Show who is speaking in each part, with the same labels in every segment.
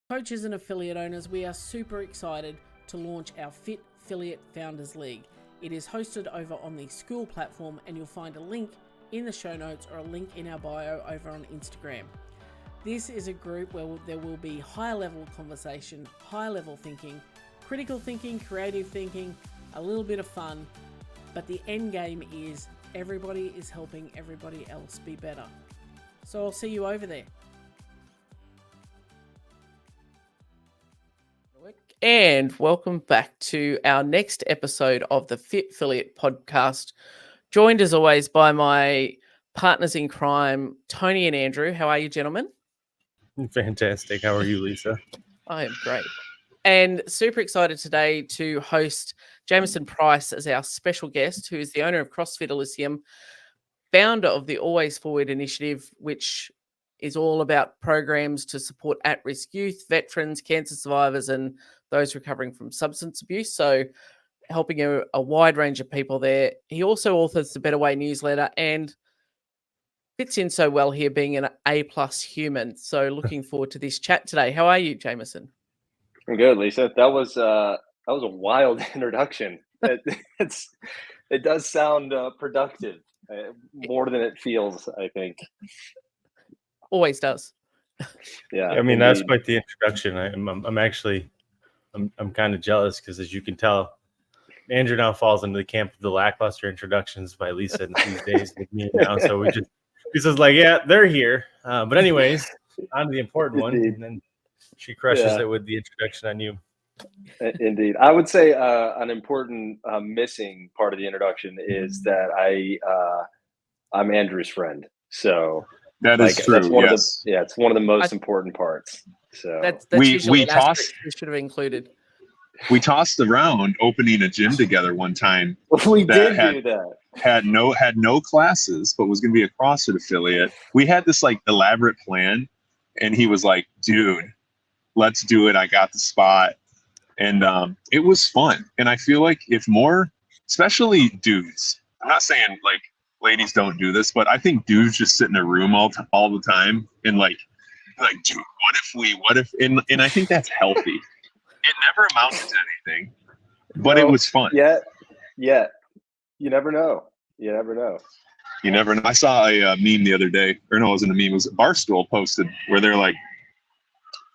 Speaker 1: Coaches and affiliate owners, we are super excited to launch our FitFilliate Founders League. It is hosted over on the Skool platform, and you'll find a link in the show notes or a link in our bio over on Instagram. This is a group where there will be higher level conversation, higher level thinking, critical thinking, creative thinking, a little bit of fun, but the end game is everybody is helping everybody else be better. So I'll see you over there. And welcome back to our next episode of the FitFilliate podcast. Joined as always by my partners in crime, Tony and Andrew. How are you, gentlemen?
Speaker 2: Fantastic. How are you, Lisa?
Speaker 1: I am great. And super excited today to host Jamison Price as our special guest, who is the owner of CrossFit Elysium, founder of the Always Forward initiative, which is all about programs to support at-risk youth, veterans, cancer survivors, and those recovering from substance abuse. So helping a wide range of people there. He also authors the Better Way newsletter and fits in so well here being an A+ human. So looking forward to this chat today. How are you, Jamison?
Speaker 3: I'm good, Lisa. That was a wild introduction. It does sound productive, more than it feels, I think.
Speaker 1: Always does.
Speaker 3: Yeah,
Speaker 2: I mean,
Speaker 3: indeed.
Speaker 2: That's quite the introduction. I'm kind of jealous because, as you can tell, Andrew now falls into the camp of the lackluster introductions by Lisa these days with me now. So he says like, yeah, they're here. But anyways, on to the important one. And then she crushes it with the introduction on you.
Speaker 3: Indeed. I would say an important missing part of the introduction is that I'm Andrew's friend. So
Speaker 4: that is true.
Speaker 3: It's one of the most important parts. So
Speaker 1: that's we tossed. We should have included.
Speaker 4: We tossed around opening a gym together one time.
Speaker 3: We did do that.
Speaker 4: Had no classes, but was going to be a CrossFit affiliate. We had this like elaborate plan, and he was like, "Dude, let's do it. I got the spot." And it was fun. And I feel like if more, especially dudes, I'm not saying like ladies don't do this, but I think dudes just sit in a room all the time and like, dude, what if, and I think that's healthy. It never amounts to anything, but it was fun.
Speaker 3: Yeah. You never know. You never know.
Speaker 4: I saw a meme the other day, or no, it wasn't a meme. It was Barstool posted where they're like,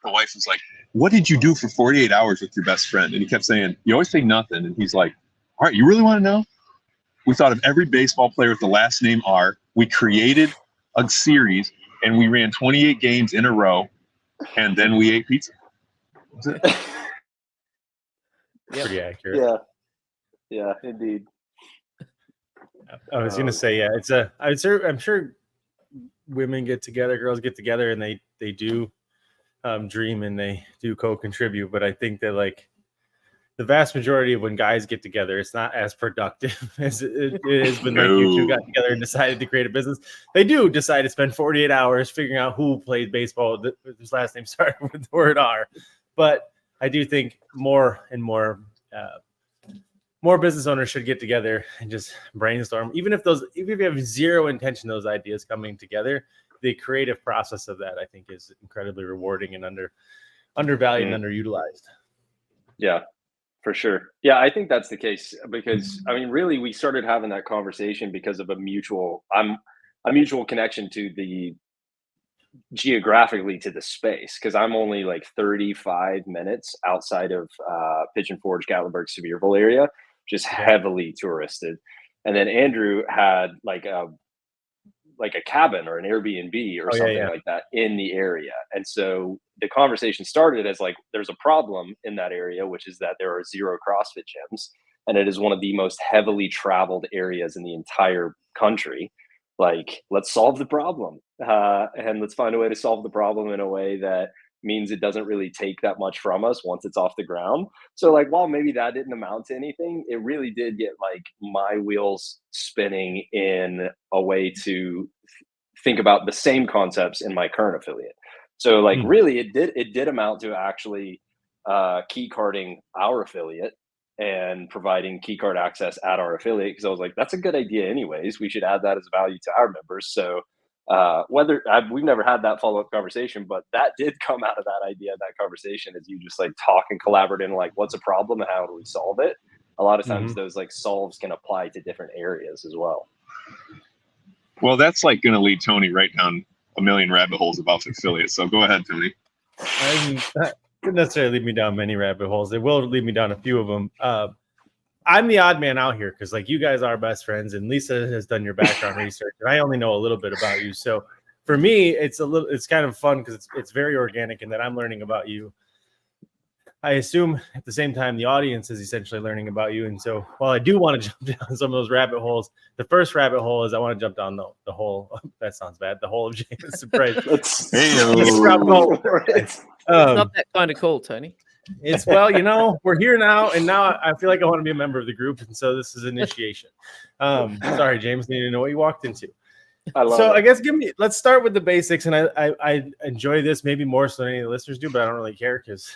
Speaker 4: the wife was like, "What did you do for 48 hours with your best friend?" And he kept saying, "You always say nothing." And he's like, "All right, you really want to know? We thought of every baseball player with the last name R. We created a series, and we ran 28 games in a row, and then we ate pizza."
Speaker 3: Yep.
Speaker 2: Pretty accurate.
Speaker 3: Yeah, indeed.
Speaker 2: I was gonna say, yeah, I'm sure women get together, girls get together, and they do dream and they do co-contribute, but I think that like the vast majority of when guys get together, it's not as productive as it is when like you two got together and decided to create a business. They do decide to spend 48 hours figuring out who played baseball whose last name started with the word R. But I do think more and more business owners should get together and just brainstorm. Even if you have zero intention those ideas coming together, the creative process of that I think is incredibly rewarding and undervalued and underutilized.
Speaker 3: Yeah, for sure. Yeah, I think that's the case because I mean, really, we started having that conversation because of a mutual connection to the geographically to the space, because I'm only like 35 minutes outside of Pigeon Forge, Gatlinburg, Sevierville area, just heavily touristed. And then Andrew had like a cabin or an Airbnb or something like that in the area. And so the conversation started as like, there's a problem in that area, which is that there are 0 CrossFit gyms. And it is one of the most heavily traveled areas in the entire country. Like, let's solve the problem. And let's find a way to solve the problem in a way that means it doesn't really take that much from us once it's off the ground. So like, while maybe that didn't amount to anything, it really did get like my wheels spinning in a way to think about the same concepts in my current affiliate. So like really it did amount to actually key carding our affiliate and providing key card access at our affiliate, because I was like, that's a good idea anyways. We should add that as value to our members. So We've never had that follow-up conversation, but that did come out of that idea, that conversation, is you just like talk and collaborate in like, what's a problem and how do we solve it? A lot of times those like solves can apply to different areas as well.
Speaker 4: Well, that's like going to lead Tony right down a million rabbit holes about FitFilliate. So go ahead, Tony.
Speaker 2: That wouldn't necessarily lead me down many rabbit holes. It will lead me down a few of them. I'm the odd man out here because like you guys are best friends, and Lisa has done your background research, and I only know a little bit about you. So for me, it's kind of fun because it's very organic, and that I'm learning about you. I assume at the same time the audience is essentially learning about you. And so while I do want to jump down some of those rabbit holes, the first rabbit hole is I want to jump down the whole, that sounds bad, the whole of Jamison Price.
Speaker 3: It's
Speaker 1: not that kind of cool, Tony.
Speaker 2: It's, well, you know, we're here now, and now I feel like I want to be a member of the group, and so this is initiation. Sorry, James, need to know what you walked into. I guess let's start with the basics, and I enjoy this maybe more so than any of the listeners do, but I don't really care because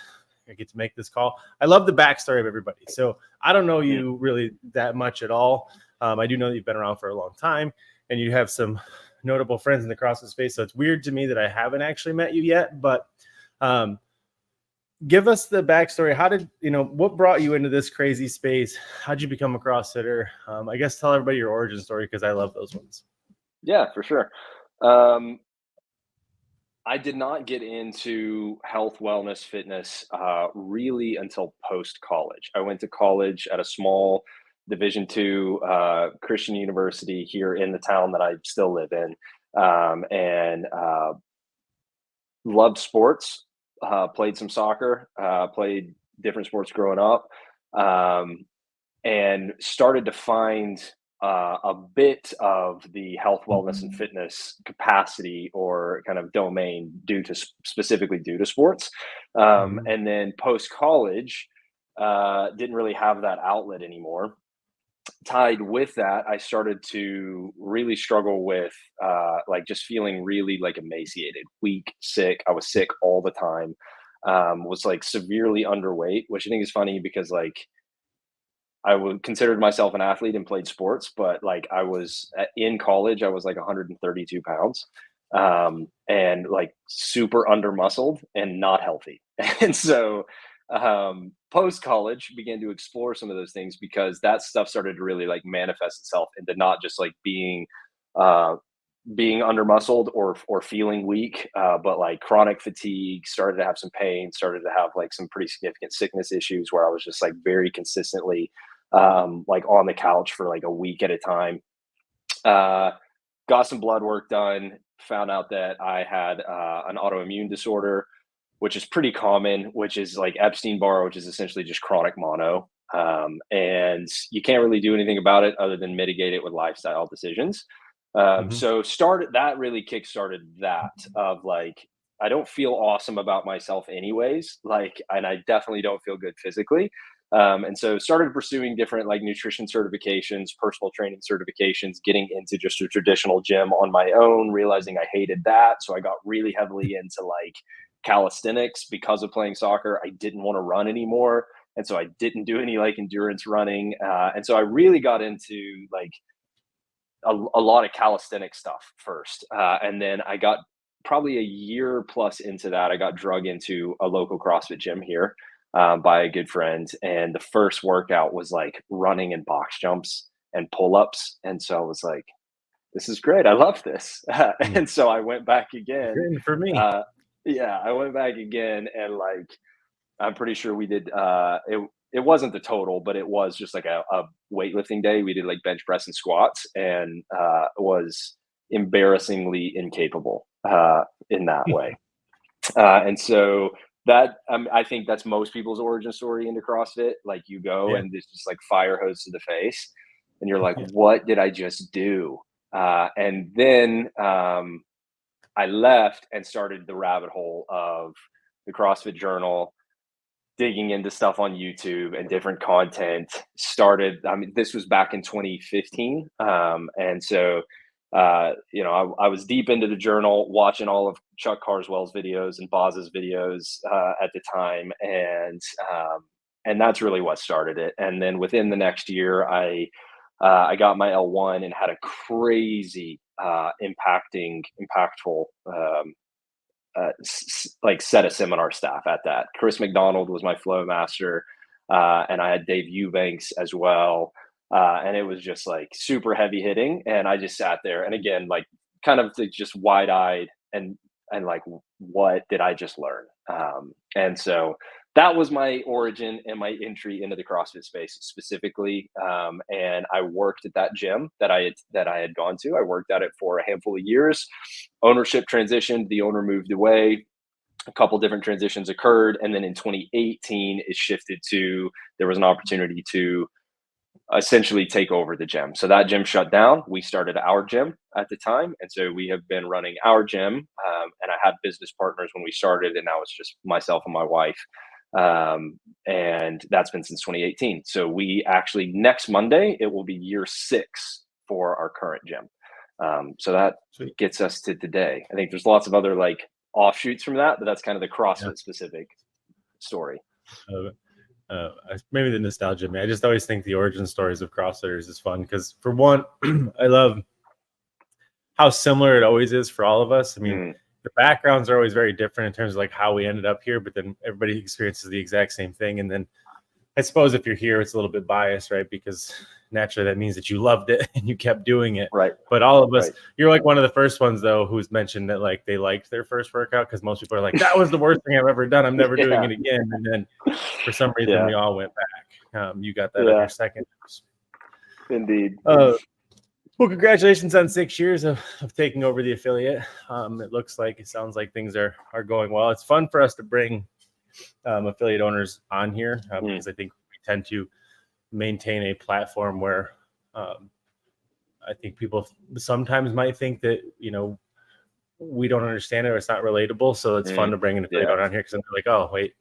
Speaker 2: I get to make this call. I love the backstory of everybody. So I don't know you really that much at all. I do know that you've been around for a long time, and you have some notable friends in the CrossFit space. So it's weird to me that I haven't actually met you yet, but give us the backstory. How did, what brought you into this crazy space? How'd you become a CrossFitter? I guess tell everybody your origin story, because I love those ones.
Speaker 3: Yeah, for sure. I did not get into health, wellness, fitness really until post-college. I went to college at a small Division II Christian university here in the town that I still live in, and loved sports, played some soccer, played different sports growing up, and started to find a bit of the health, wellness, and fitness capacity or kind of domain specifically due to sports. And then post college, didn't really have that outlet anymore. Tied with that, I started to really struggle with like just feeling really like emaciated, weak, sick. I was sick all the time. Was like severely underweight, which I think is funny because like I would considered myself an athlete and played sports, but like I was in college, I was like 132 pounds, and like super under muscled and not healthy. And so post college began to explore some of those things because that stuff started to really like manifest itself into not just like being under muscled or feeling weak, but like chronic fatigue, started to have some pain, started to have like some pretty significant sickness issues where I was just like very consistently like on the couch for like a week at a time. Got some blood work done, found out that I had an autoimmune disorder, which is pretty common, which is like Epstein-Barr, which is essentially just chronic mono. And you can't really do anything about it other than mitigate it with lifestyle decisions. So that really kickstarted that of like, I don't feel awesome about myself anyways, like, and I definitely don't feel good physically. And so started pursuing different like nutrition certifications, personal training certifications, getting into just a traditional gym on my own, realizing I hated that. So I got really heavily into like calisthenics because of playing soccer. I didn't want to run anymore. And so I didn't do any like endurance running. And so I really got into like a lot of calisthenic stuff first. And then I got probably a year plus into that, I got drug into a local CrossFit gym here by a good friend. And the first workout was like running and box jumps and pull-ups. And so I was like, this is great. I love this. And so I went back again.
Speaker 2: Written for me.
Speaker 3: I went back again, and like, I'm pretty sure we did, it wasn't the total, but it was just like a weightlifting day. We did like bench press and squats, and was embarrassingly incapable in that way. And so that, I think that's most people's origin story into CrossFit. Like you go and it's just like fire hose to the face, and you're like, what did I just do? And then I left and started the rabbit hole of the CrossFit Journal, digging into stuff on YouTube and different content. This was back in 2015. And so, I was deep into the journal, watching all of Chuck Carswell's videos and Boz's videos at the time. And that's really what started it. And then within the next year, I got my L1 and had a crazy impactful like set of seminar staff at that. Chris McDonald was my flow master, and I had Dave Eubanks as well. And it was just like super heavy hitting. And I just sat there, and again, like kind of just wide eyed and like, what did I just learn? And so that was my origin and my entry into the CrossFit space specifically. And I worked at that gym that I had gone to. I worked at it for a handful of years. Ownership transitioned. The owner moved away. A couple different transitions occurred. And then in 2018, it shifted to, there was an opportunity to essentially take over the gym. So that gym shut down. We started our gym at the time. And so we have been running our gym. And I had business partners when we started, and now it's just myself and my wife. And that's been since 2018. So we actually, next Monday, it will be year 6 for our current gym. So that gets us to today. I think there's lots of other like offshoots from that, but that's kind of the CrossFit specific story.
Speaker 2: Maybe the nostalgia. I just always think the origin stories of CrossFitters is fun because, for one, I love how similar it always is for all of us. I mean, the backgrounds are always very different in terms of like how we ended up here, but then everybody experiences the exact same thing. And then I suppose if you're here, it's a little bit biased, right? Because naturally that means that you loved it and you kept doing it.
Speaker 3: Right.
Speaker 2: But all of us, you're like one of the first ones though, who's mentioned that like they liked their first workout, because most people are like, that was the worst thing I've ever done. I'm never doing it again. And then for some reason we all went back. You got that on your second.
Speaker 3: Indeed.
Speaker 2: Well, congratulations on 6 years of taking over the affiliate. It sounds like things are going well. It's fun for us to bring affiliate owners on here because I think we tend to maintain a platform where I think people sometimes might think that, we don't understand it or it's not relatable. So it's fun to bring an affiliate owner on here because I'm like, oh, wait,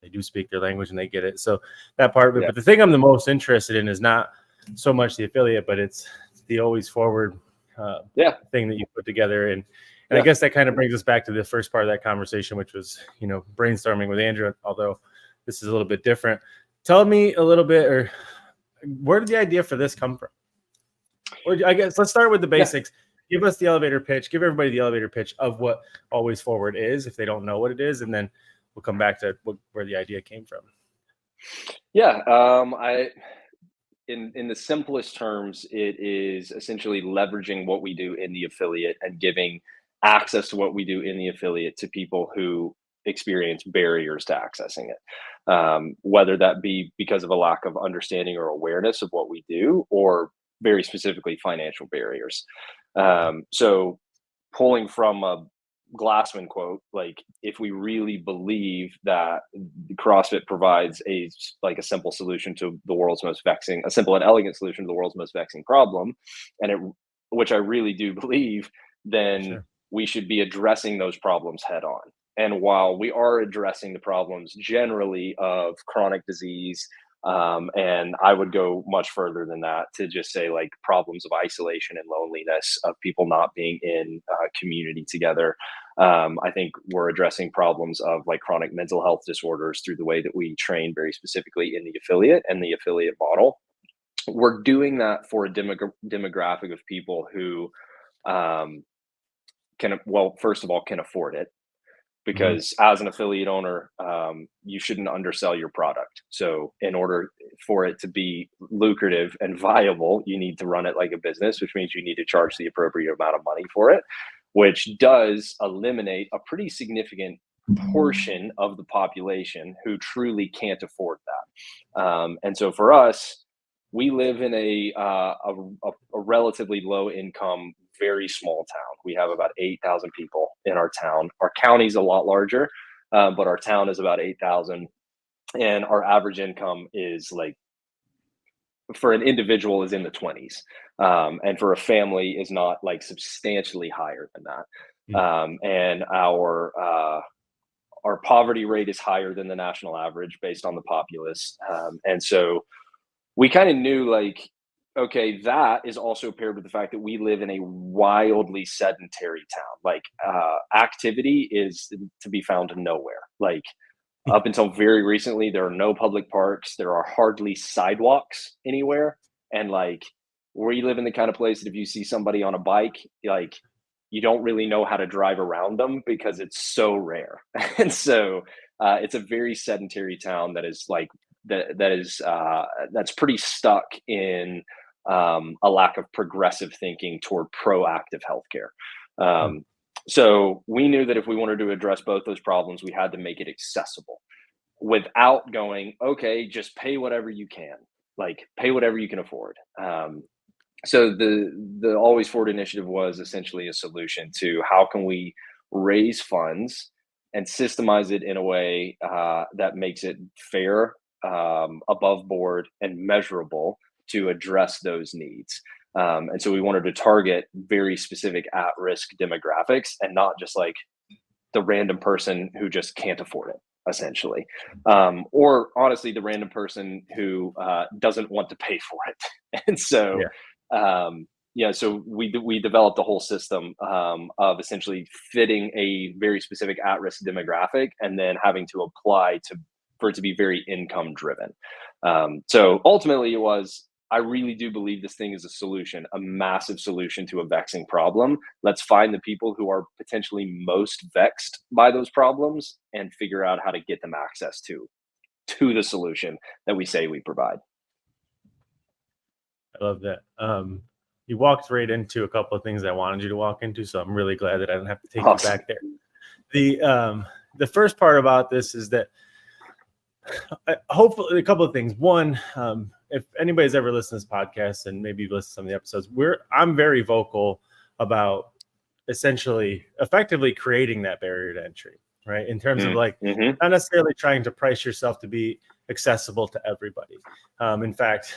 Speaker 2: they do speak their language and they get it. So that part of it. But the thing I'm the most interested in is not so much the affiliate, but it's the always forward thing that you put together. And I guess that kind of brings us back to the first part of that conversation, which was, brainstorming with Andrew, although this is a little bit different. Tell me a little bit, or where did the idea for this come from? Or I guess let's start with the basics. Give us the elevator pitch. Give everybody the elevator pitch of what Always Forward is, if they don't know what it is, and then we'll come back to where the idea came from.
Speaker 3: Yeah, in the simplest terms, it is essentially leveraging what we do in the affiliate and giving access to what we do in the affiliate to people who experience barriers to accessing it, whether that be because of a lack of understanding or awareness of what we do, or very specifically financial barriers. So pulling from a Glassman quote, like, if we really believe that CrossFit provides a simple solution to the world's most vexing, a simple and elegant solution to the world's most vexing problem, which I really do believe, then we should be addressing those problems head on. And while we are addressing the problems generally of chronic disease, and I would go much further than that to just say like problems of isolation and loneliness, of people not being in community together. I think we're addressing problems of like chronic mental health disorders through the way that we train very specifically in the affiliate and the affiliate model. We're doing that for a demographic of people who first of all, can afford it. Because as an affiliate owner, you shouldn't undersell your product. So in order for it to be lucrative and viable, you need to run it like a business, which means you need to charge the appropriate amount of money for it, which does eliminate a pretty significant portion of the population who truly can't afford that. And so for us, we live in a relatively low income, very small town. We have about 8,000 people in our town. Our county's a lot larger, but our town is about 8,000. And our average income is for an individual is in the 20s. And for a family is not substantially higher than that. And our poverty rate is higher than the national average based on the populace. And so we kind of knew okay, that is also paired with the fact that we live in a wildly sedentary town. Activity is to be found nowhere. Up until very recently, there are no public parks. There are hardly sidewalks anywhere. And we live in the kind of place that if you see somebody on a bike, like, you don't really know how to drive around them because it's so rare. And so it's a very sedentary town that is like that's pretty stuck in a lack of progressive thinking toward proactive healthcare. So we knew that if we wanted to address both those problems, we had to make it accessible without going, okay, just pay whatever you can, like pay whatever you can afford. So the Always Forward initiative was essentially a solution to how can we raise funds and systemize it in a way that makes it fair, above board, and measurable to address those needs. And so we wanted to target very specific at-risk demographics and not just like the random person who just can't afford it, essentially. Or honestly, the random person who doesn't want to pay for it. And so, so we developed a whole system of essentially fitting a very specific at-risk demographic and then having to apply for it to be very income driven. So ultimately it was, I really do believe this thing is a solution, a massive solution to a vexing problem. Let's find the people who are potentially most vexed by those problems and figure out how to get them access to the solution that we say we provide.
Speaker 2: I love that. You walked right into a couple of things I wanted you to walk into, so I'm really glad that I didn't have to take you back there. The first part about this is that hopefully a couple of things. One, if anybody's ever listened to this podcast and maybe you've listened to some of the episodes, I'm very vocal about essentially effectively creating that barrier to entry, right? In terms of like not necessarily trying to price yourself to be accessible to everybody. In fact,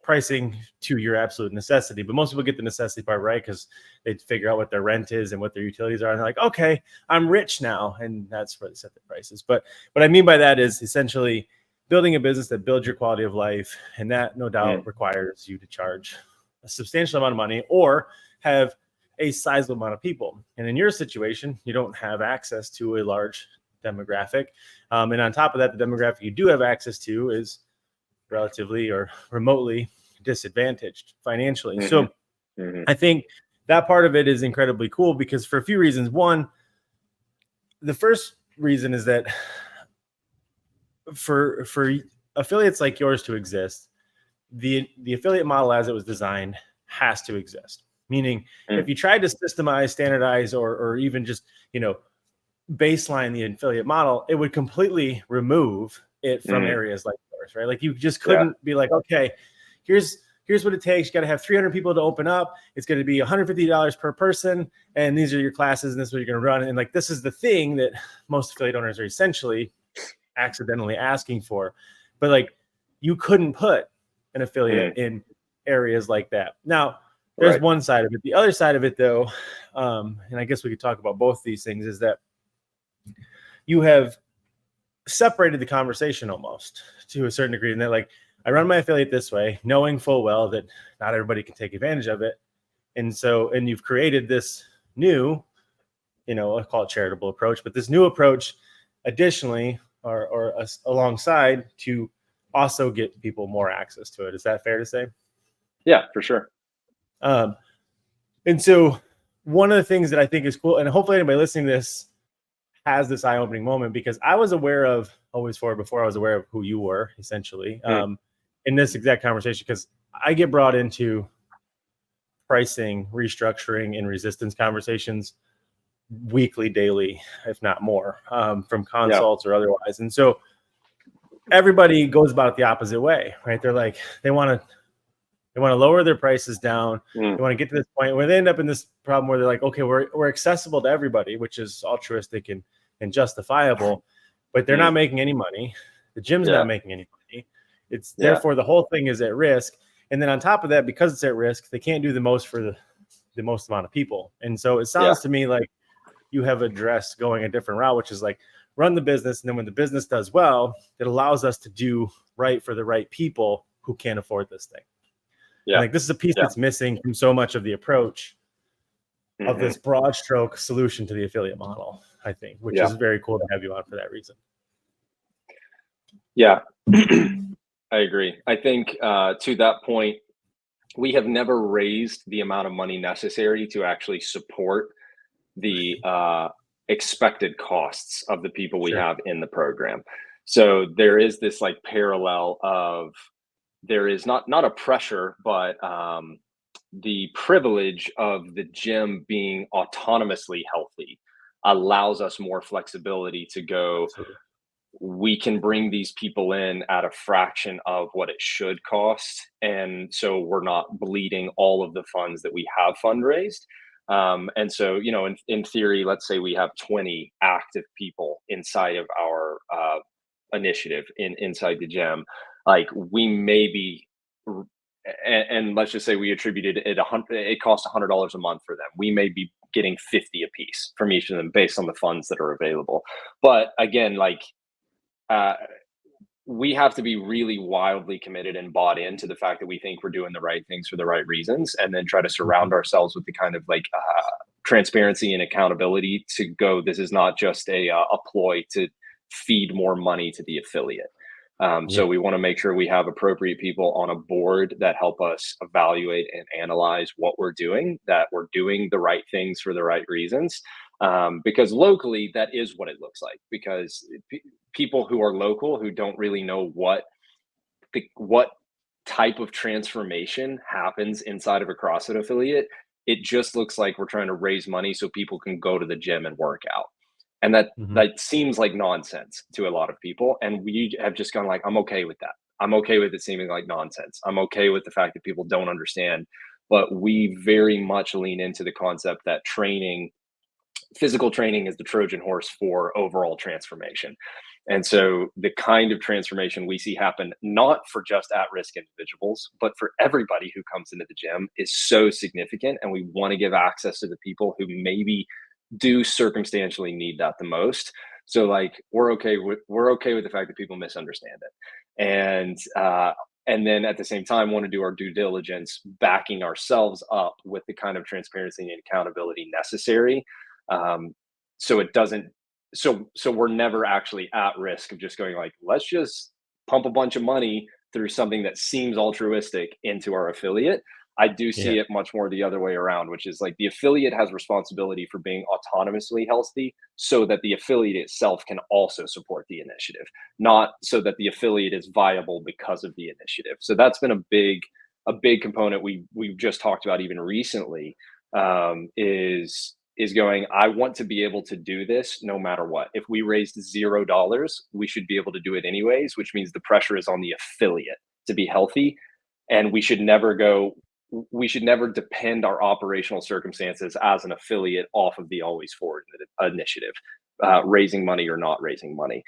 Speaker 2: pricing to your absolute necessity, but most people get the necessity part right because they figure out what their rent is and what their utilities are, and they're like, okay, I'm rich now, and that's where they set the prices. But what I mean by that is essentially building a business that builds your quality of life, and that no doubt requires you to charge a substantial amount of money or have a sizable amount of people. And in your situation, you don't have access to a large demographic, and on top of that, the demographic you do have access to is relatively or remotely disadvantaged financially. So I think that part of it is incredibly cool because for a few reasons. One, the first reason is that for affiliates like yours to exist, the affiliate model as it was designed has to exist. Meaning if you tried to systemize, standardize, or even just, baseline the affiliate model, it would completely remove it from areas like yours, right? Like you just couldn't be like, okay, here's what it takes. You got to have 300 people to open up. It's going to be $150 per person. And these are your classes and this is what you're going to run. And like, this is the thing that most affiliate owners are essentially accidentally asking for. But like, you couldn't put an affiliate in areas like that. Now, there's one side of it. The other side of it though, and I guess we could talk about both these things, is that you have separated the conversation almost to a certain degree. And that like, I run my affiliate this way, knowing full well that not everybody can take advantage of it. And you've created this new, I'll call it charitable approach, but this new approach additionally, or alongside to also get people more access to it. Is that fair to say?
Speaker 3: Yeah, for sure.
Speaker 2: And so one of the things that I think is cool, and hopefully anybody listening to this has this eye-opening moment, because I was aware of Always Forward before I was aware of who you were, essentially, in this exact conversation, because I get brought into pricing, restructuring, and resistance conversations weekly, daily, if not more, from consults or otherwise. And so everybody goes about it the opposite way, right? They're like, they want to lower their prices down. They want to get to this point where they end up in this problem where they're like, okay, we're accessible to everybody, which is altruistic and justifiable, but they're not making any money. The gym's not making any money. It's therefore the whole thing is at risk. And then on top of that, because it's at risk, they can't do the most for the most amount of people. And so it sounds to me like you have addressed going a different route, which is like run the business. And then when the business does well, it allows us to do right for the right people who can't afford this thing. Yeah. Like this is a piece that's missing from so much of the approach of this broad stroke solution to the affiliate model, I think, which is very cool to have you on for that reason.
Speaker 3: Yeah, I agree. I think to that point, we have never raised the amount of money necessary to actually support the expected costs of the people we have in the program. So there is this like parallel of, there is not a pressure, but the privilege of the gym being autonomously healthy allows us more flexibility to go,
Speaker 2: Absolutely.
Speaker 3: we can bring these people in at a fraction of what it should cost. And so we're not bleeding all of the funds that we have fundraised. And so, you know, in theory, let's say we have 20 active people inside of our initiative inside the gym. Like we may be, and let's just say we attributed it it costs $100 a month for them. We may be getting 50 a piece from each of them based on the funds that are available. But again, like, we have to be really wildly committed and bought into the fact that we think we're doing the right things for the right reasons, and then try to surround ourselves with the kind of like transparency and accountability to go, this is not just a ploy to feed more money to the affiliate. So we want to make sure we have appropriate people on a board that help us evaluate and analyze what we're doing, that we're doing the right things for the right reasons. Because locally, that is what it looks like. Because people who are local, who don't really know what type of transformation happens inside of a CrossFit affiliate, it just looks like we're trying to raise money so people can go to the gym and work out. And that seems like nonsense to a lot of people. And we have just gone like, I'm okay with that. I'm okay with it seeming like nonsense. I'm okay with the fact that people don't understand. But we very much lean into the concept that physical training is the Trojan horse for overall transformation. And so the kind of transformation we see happen, not for just at-risk individuals, but for everybody who comes into the gym, is so significant. And we want to give access to the people who maybe do circumstantially need that the most. So like, we're okay with the fact that people misunderstand it. And then at the same time, want to do our due diligence, backing ourselves up with the kind of transparency and accountability necessary. So it doesn't, so we're never actually at risk of just going like, let's just pump a bunch of money through something that seems altruistic into our affiliate. I do see it much more the other way around, which is like the affiliate has responsibility for being autonomously healthy so that the affiliate itself can also support the initiative, not so that the affiliate is viable because of the initiative. So that's been a big component we've just talked about even recently, is going, I want to be able to do this no matter what. If we raised $0, we should be able to do it anyways, which means the pressure is on the affiliate to be healthy. And we should never depend our operational circumstances as an affiliate off of the Always Forward initiative, raising money or not raising money.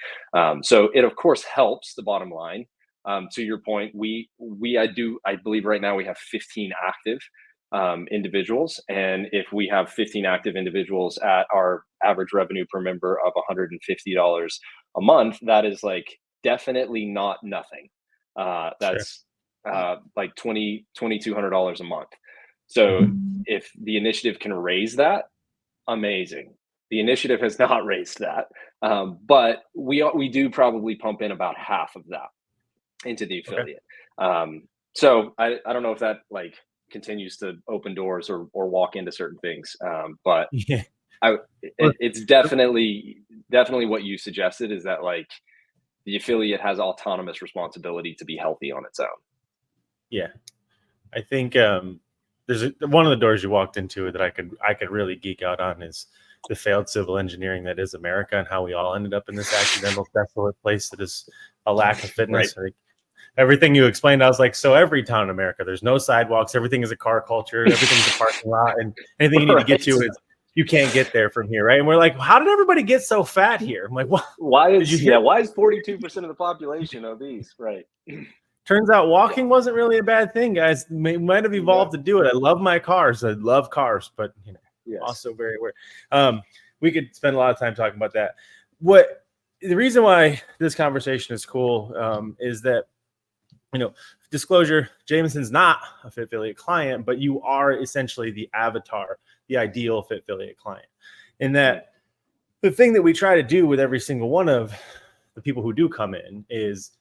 Speaker 3: So it of course helps the bottom line. To your point, I believe right now we have 15 active individuals. And if we have 15 active individuals at our average revenue per member of $150 a month, that is like definitely not nothing. That's like $2,200 a month. So if the initiative can raise that, amazing. The initiative has not raised that, but we do probably pump in about half of that into the affiliate. So I don't know if that like continues to open doors or walk into certain things, but it's definitely what you suggested, is that like the affiliate has autonomous responsibility to be healthy on its own.
Speaker 2: Yeah, I think there's one of the doors you walked into that I could really geek out on is the failed civil engineering that is America, and how we all ended up in this accidental, desolate place that is a lack of fitness. Like, everything you explained, I was like, so every town in America, there's no sidewalks, everything is a car culture, everything's a parking lot, and anything you need to get to is you can't get there from here, right? And we're like, how did everybody get so fat here? I'm like, what?
Speaker 3: Why is 42% of the population obese? Right.
Speaker 2: Turns out walking wasn't really a bad thing, guys. Might have evolved to do it. I love my cars. I love cars, but also very aware. We could spend a lot of time talking about that. The reason why this conversation is cool is that, disclosure, Jamison's not a FitFilliate client, but you are essentially the avatar, the ideal FitFilliate client. In that, the thing that we try to do with every single one of the people who do come in is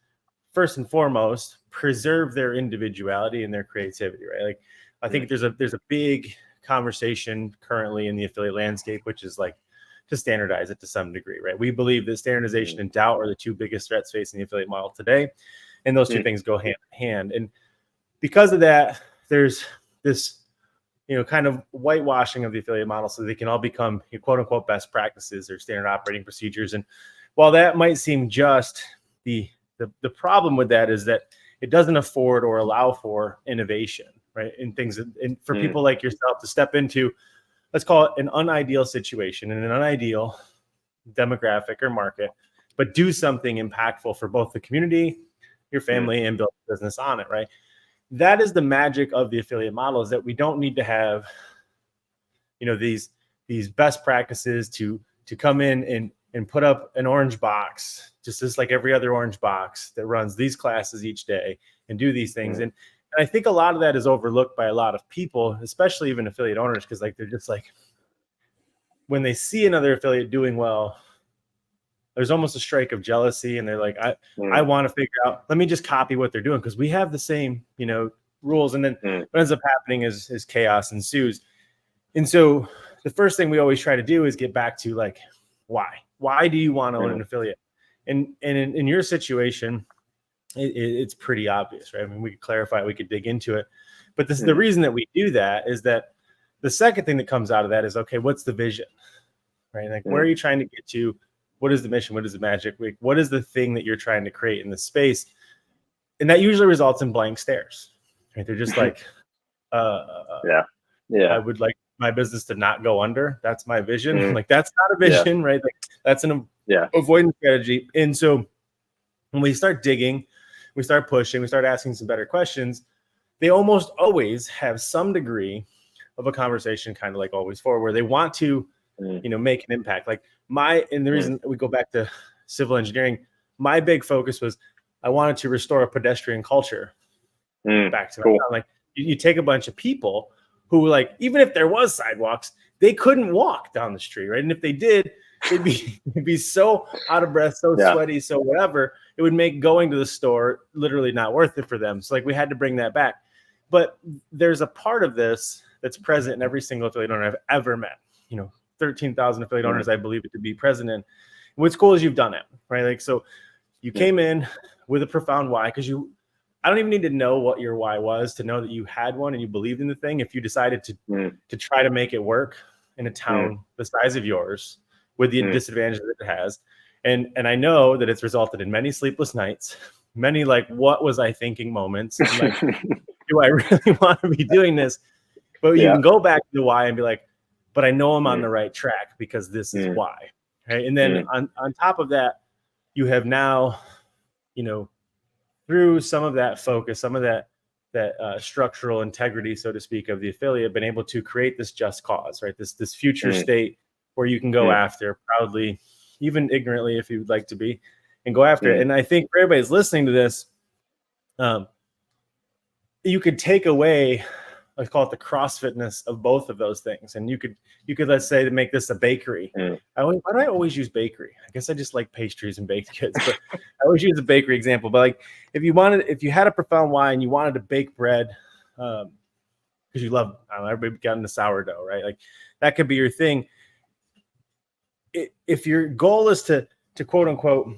Speaker 2: first and foremost, preserve their individuality and their creativity, right? Like, I think there's a big conversation currently in the affiliate landscape, which is like to standardize it to some degree, right? We believe that standardization and doubt are the two biggest threats facing the affiliate model today, and those two things go hand in hand. And because of that, there's this, kind of whitewashing of the affiliate model so they can all become quote unquote best practices or standard operating procedures. And while that might seem just, the problem with that is that it doesn't afford or allow for innovation, right? In things, and for people like yourself to step into, let's call it an unideal situation in an unideal demographic or market, but do something impactful for both the community, your family, and build a business on it, right? That is the magic of the affiliate model, is that we don't need to have, these best practices to come in and put up an orange box, just like every other orange box that runs these classes each day and do these things. And I think a lot of that is overlooked by a lot of people, especially even affiliate owners, because like they're just like, when they see another affiliate doing well, there's almost a strike of jealousy, and they're like, I want to figure out, let me just copy what they're doing because we have the same, rules. And then what ends up happening is chaos ensues. And so the first thing we always try to do is get back to like, why do you want to own an affiliate? And in your situation, it's pretty obvious, right? I mean, we could clarify it, we could dig into it, but the reason that we do that is that the second thing that comes out of that is, okay, what's the vision, right? Like, where are you trying to get to? What is the mission? What is the magic? What is the thing that you're trying to create in the space? And that usually results in blank stares, right? They're just like, I would like my business to not go under. That's my vision. Like, that's not a vision, right? Like, that's an avoidance strategy. And so when we start digging, we start pushing, we start asking some better questions, they almost always have some degree of a conversation, kind of like Always Forward, where they want to, make an impact. Like and the reason we go back to civil engineering, my big focus was I wanted to restore a pedestrian culture back to that. Like, you take a bunch of people who, like, even if there was sidewalks, they couldn't walk down the street, right? And if they did, they'd be so out of breath, so sweaty, so whatever, it would make going to the store literally not worth it for them. So like, we had to bring that back. But there's a part of this that's present in every single affiliate owner I've ever met. 13,000 affiliate owners, I believe it to be present in. What's cool is you've done it, right? Like, so you came in with a profound why, because I don't even need to know what your why was to know that you had one and you believed in the thing. If you decided to try to make it work in a town the size of yours with the disadvantages that it has. And I know that it's resulted in many sleepless nights, many like, what was I thinking moments? And like, do I really want to be doing this? But you can go back to the why and be like, but I know I'm on the right track because this is why. Right. And then on top of that, you have now, through some of that focus, some of that structural integrity, so to speak, of the affiliate, been able to create this just cause, right? This future state where you can go after proudly, even ignorantly, if you'd like to be, and go after it. And I think for everybody's listening to this, you could take away, let's call it the CrossFitness of both of those things. And you could, let's say, to make this a bakery. Why do I always use bakery? I guess I just like pastries and baked goods, but I always use a bakery example. But like, if you had a profound why and you wanted to bake bread, because you love, I don't know, everybody got into sourdough, right? Like, that could be your thing. If your goal is to quote unquote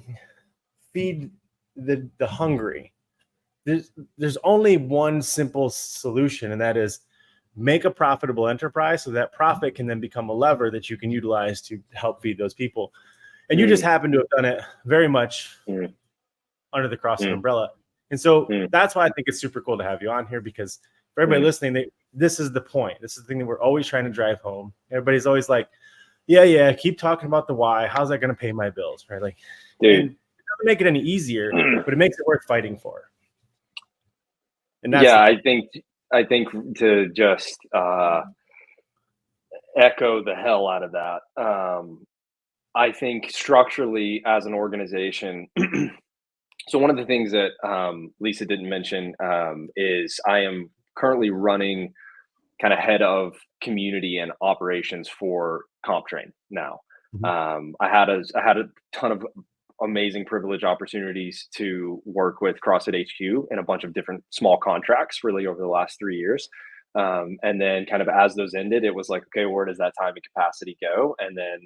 Speaker 2: feed the hungry, there's only one simple solution, and that is make a profitable enterprise so that profit can then become a lever that you can utilize to help feed those people. And you just happen to have done it very much under the CrossFit umbrella. And so that's why I think it's super cool to have you on here, because for everybody listening, this is the point. This is the thing that we're always trying to drive home. Everybody's always like, yeah, keep talking about the why. How's that going to pay my bills, right? Like, it doesn't make it any easier, but it makes it worth fighting for. And that's
Speaker 3: I think to just echo the hell out of that. I think structurally as an organization, so one of the things that Lisa didn't mention is I am currently running kind of head of community and operations for CompTrain now. I had a ton of amazing privilege opportunities to work with CrossFit HQ in a bunch of different small contracts really over the last 3 years. And then kind of as those ended, it was like, okay, where does that time and capacity go? And then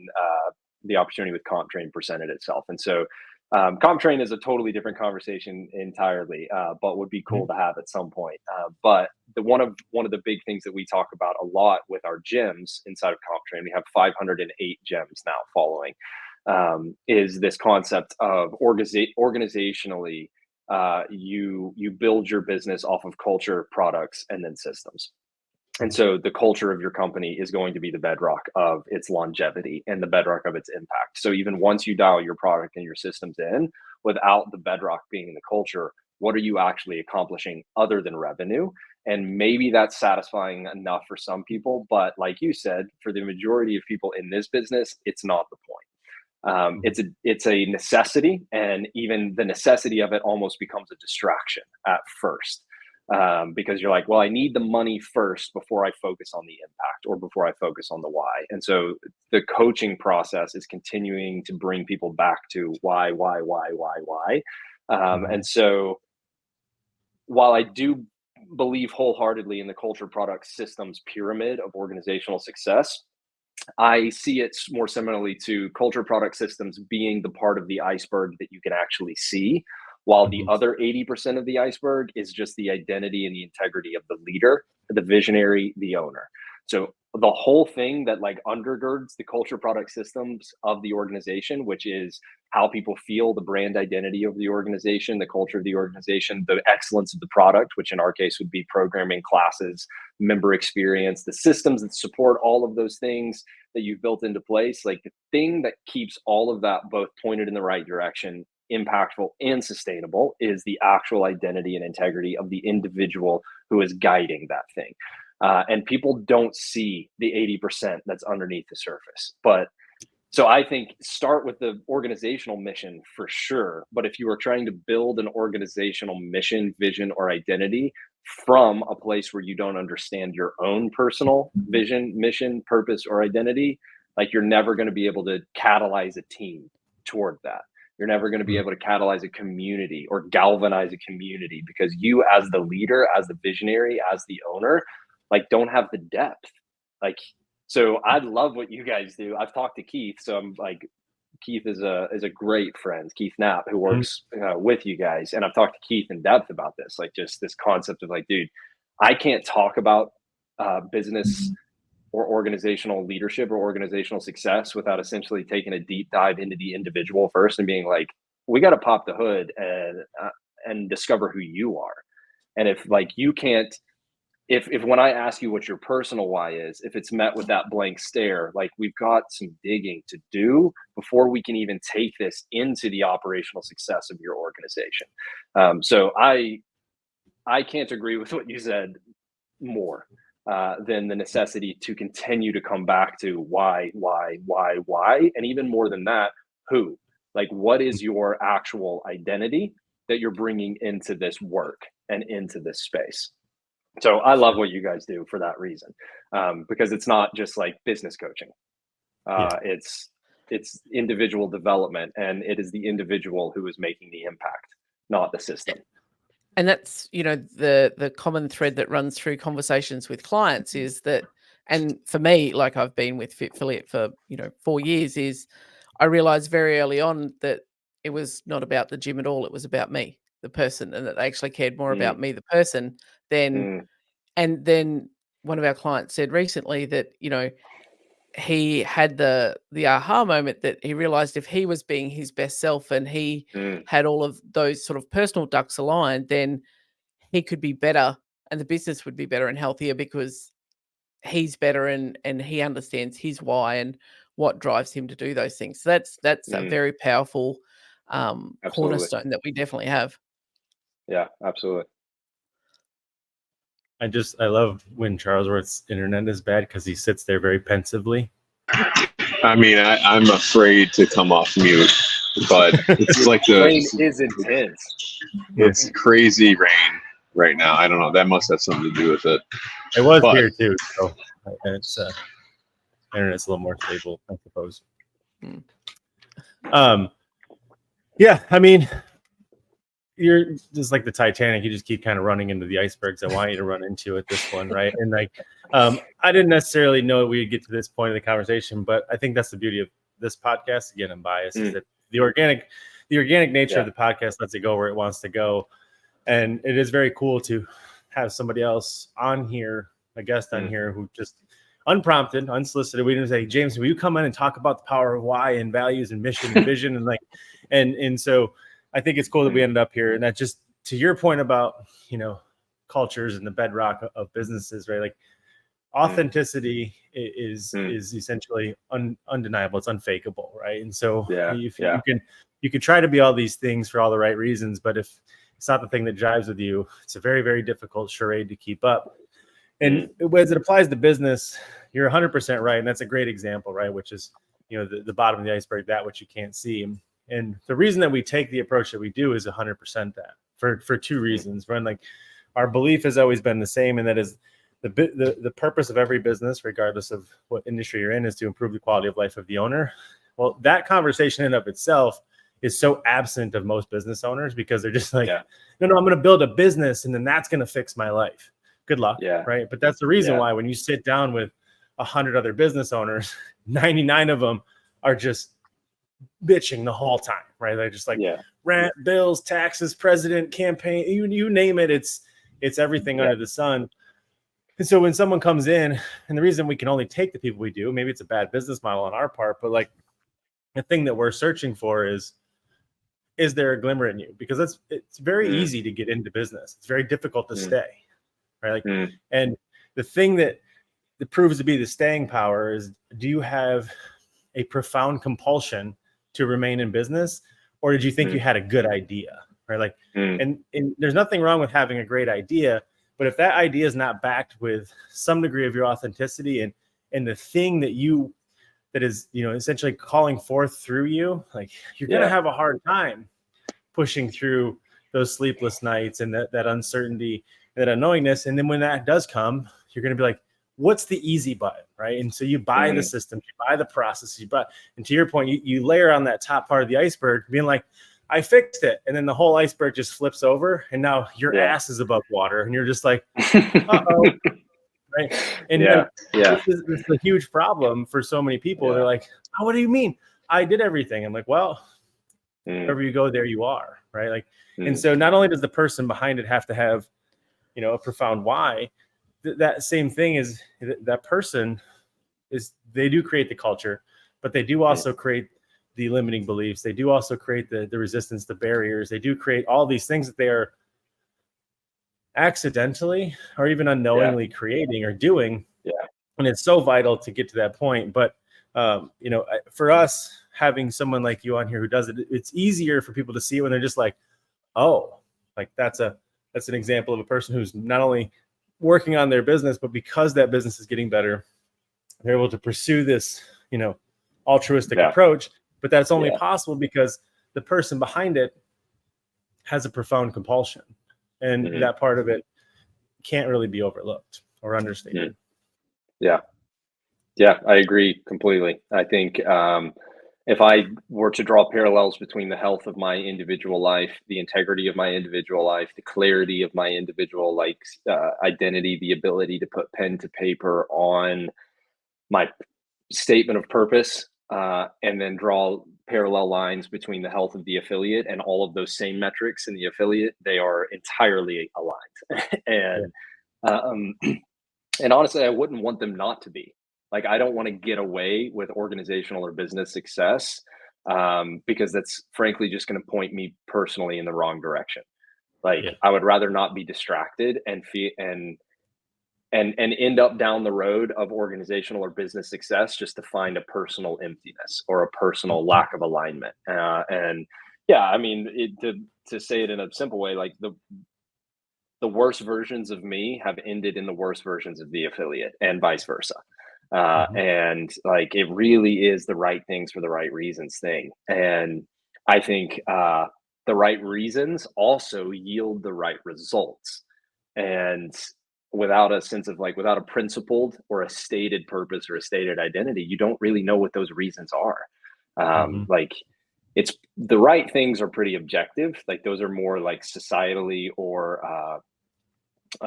Speaker 3: the opportunity with CompTrain presented itself. And so CompTrain is a totally different conversation entirely, but would be cool to have at some point. But one of the big things that we talk about a lot with our gyms inside of CompTrain, we have 508 gyms now following, is this concept of organizationally, you build your business off of culture, products, and then systems. And so the culture of your company is going to be the bedrock of its longevity and the bedrock of its impact. So even once you dial your product and your systems in, without the bedrock being the culture, what are you actually accomplishing other than revenue? And maybe that's satisfying enough for some people, but like you said, for the majority of people in this business, it's not the point. It's a necessity, and even the necessity of it almost becomes a distraction at first. Because you're like, well, I need the money first before I focus on the impact or before I focus on the why. And so the coaching process is continuing to bring people back to why. And so while I do believe wholeheartedly in the culture, product, systems pyramid of organizational success, I see it more similarly to culture, product, systems being the part of the iceberg that you can actually see, while the other 80% of the iceberg is just the identity and the integrity of the leader, the visionary, the owner. So the whole thing that like undergirds the culture, product, systems of the organization, which is how people feel, the brand identity of the organization, the culture of the organization, the excellence of the product, which in our case would be programming, classes, member experience, the systems that support all of those things that you've built into place. Like the thing that keeps all of that both pointed in the right direction, impactful, and sustainable is the actual identity and integrity of the individual who is guiding that thing. And people don't see the 80% that's underneath the surface. But so I think start with the organizational mission for sure. But if you are trying to build an organizational mission, vision, or identity from a place where you don't understand your own personal vision, mission, purpose, or identity, like you're never going to be able to catalyze a team toward that. You're never going to be able to catalyze a community or galvanize a community because you as the leader, as the visionary, as the owner, like don't have the depth. Like, so I love what you guys do. I've talked to Keith. So I'm like, Keith is a great friend, Keith Knapp, who works with you guys. And I've talked to Keith in depth about this, like just this concept of like, dude, I can't talk about business or organizational leadership or organizational success without essentially taking a deep dive into the individual first and being like, we got to pop the hood and discover who you are. And if like you can't, if when I ask you what your personal why is, if it's met with that blank stare, like we've got some digging to do before we can even take this into the operational success of your organization. So I can't agree with what you said more. Than the necessity to continue to come back to why, and even more than that, who, like, what is your actual identity that you're bringing into this work and into this space? So I love what you guys do for that reason, because it's not just like business coaching. It's individual development, and it is the individual who is making the impact, not the system.
Speaker 1: And that's, you know, the common thread that runs through conversations with clients is that, and for me, like I've been with FitFilliate for, 4 years, is I realized very early on that it was not about the gym at all. It was about me, the person, and that they actually cared more about me, the person, than, and then one of our clients said recently that, he had the aha moment that he realized if he was being his best self and he had all of those sort of personal ducks aligned, then he could be better and the business would be better and healthier because he's better and he understands his why and what drives him to do those things. So that's a very powerful cornerstone that we definitely have.
Speaker 3: Yeah, absolutely.
Speaker 2: I love when Charlesworth's internet is bad because he sits there very pensively.
Speaker 4: I mean, I'm afraid to come off mute, but it's like
Speaker 3: rain is intense.
Speaker 4: It's crazy rain right now. I don't know. That must have something to do with it.
Speaker 2: It was here too, so it's internet's a little more stable, I suppose. Yeah, I mean, you're just like the Titanic. You just keep kind of running into the icebergs I want you to run into at this one, right? And like, I didn't necessarily know we'd get to this point of the conversation, but I think that's the beauty of this podcast. Again, I'm biased, is that the organic nature of the podcast lets it go where it wants to go, and it is very cool to have somebody else on here, a guest on here, who just unprompted, unsolicited. We didn't say, James, will you come in and talk about the power of why and values and mission and vision and like, and so. I think it's cool that we ended up here, and that just to your point about, cultures and the bedrock of businesses, right? Like authenticity is essentially undeniable. It's unfakeable, right? And so you can try to be all these things for all the right reasons, but if it's not the thing that drives with you, it's a very, very difficult charade to keep up. And as it applies to business, you're 100% right, and that's a great example, right? Which is, the bottom of the iceberg, that which you can't see. And the reason that we take the approach that we do is 100% that for two reasons. One, like our belief has always been the same, and that is the purpose of every business, regardless of what industry you're in, is to improve the quality of life of the owner. Well, that conversation in and of itself is so absent of most business owners, because they're just like, no, I'm going to build a business and then that's going to fix my life. Good luck, right? But that's the reason why when you sit down with 100 other business owners, 99 of them are just bitching the whole time, right? They're just like rent, bills, taxes, president, campaign, you name it. It's everything under the sun. And so when someone comes in, and the reason we can only take the people we do, maybe it's a bad business model on our part, but like the thing that we're searching for is there a glimmer in you? Because it's very easy to get into business. It's very difficult to stay, right? Like, and the thing that proves to be the staying power is, do you have a profound compulsion to remain in business, or did you think you had a good idea, right? Like, and there's nothing wrong with having a great idea, but if that idea is not backed with some degree of your authenticity and the thing that is, essentially calling forth through you, like you're going to have a hard time pushing through those sleepless nights and that uncertainty, that unknowingness. And then when that does come, you're going to be like, what's the easy button, right? And so you buy the systems, you buy the process, and to your point, you layer on that top part of the iceberg, being like, I fixed it. And then the whole iceberg just flips over, and now your ass is above water, and you're just like, uh-oh, right? And this is a huge problem for so many people. They're like, oh, what do you mean? I did everything. I'm like, well, wherever you go, there you are, right? Like, and so not only does the person behind it have to have, a profound why, that same thing is that person they do create the culture, but they do also create the limiting beliefs. They do also create the resistance, the barriers. They do create all these things that they are accidentally or even unknowingly creating or doing. And it's so vital to get to that point. But, for us, having someone like you on here who does it, it's easier for people to see it when they're just like, oh, like that's an example of a person who's not only working on their business, but because that business is getting better, they're able to pursue this, altruistic approach. But that's only possible because the person behind it has a profound compulsion, and that part of it can't really be overlooked or understated.
Speaker 3: Yeah, I agree completely. I think if I were to draw parallels between the health of my individual life, the integrity of my individual life, the clarity of my individual identity, the ability to put pen to paper on my statement of purpose, and then draw parallel lines between the health of the affiliate and all of those same metrics in the affiliate, they are entirely aligned. And honestly, I wouldn't want them not to be. Like, I don't want to get away with organizational or business success, because that's frankly just going to point me personally in the wrong direction. Like, I would rather not be distracted and end up down the road of organizational or business success just to find a personal emptiness or a personal lack of alignment. I mean, to say it in a simple way, like the worst versions of me have ended in the worst versions of the affiliate, and vice versa. And like, it really is the right things for the right reasons thing. And I think the right reasons also yield the right results. And without a principled or a stated purpose or a stated identity, you don't really know what those reasons are. Like, it's the right things are pretty objective. Like those are more like societally or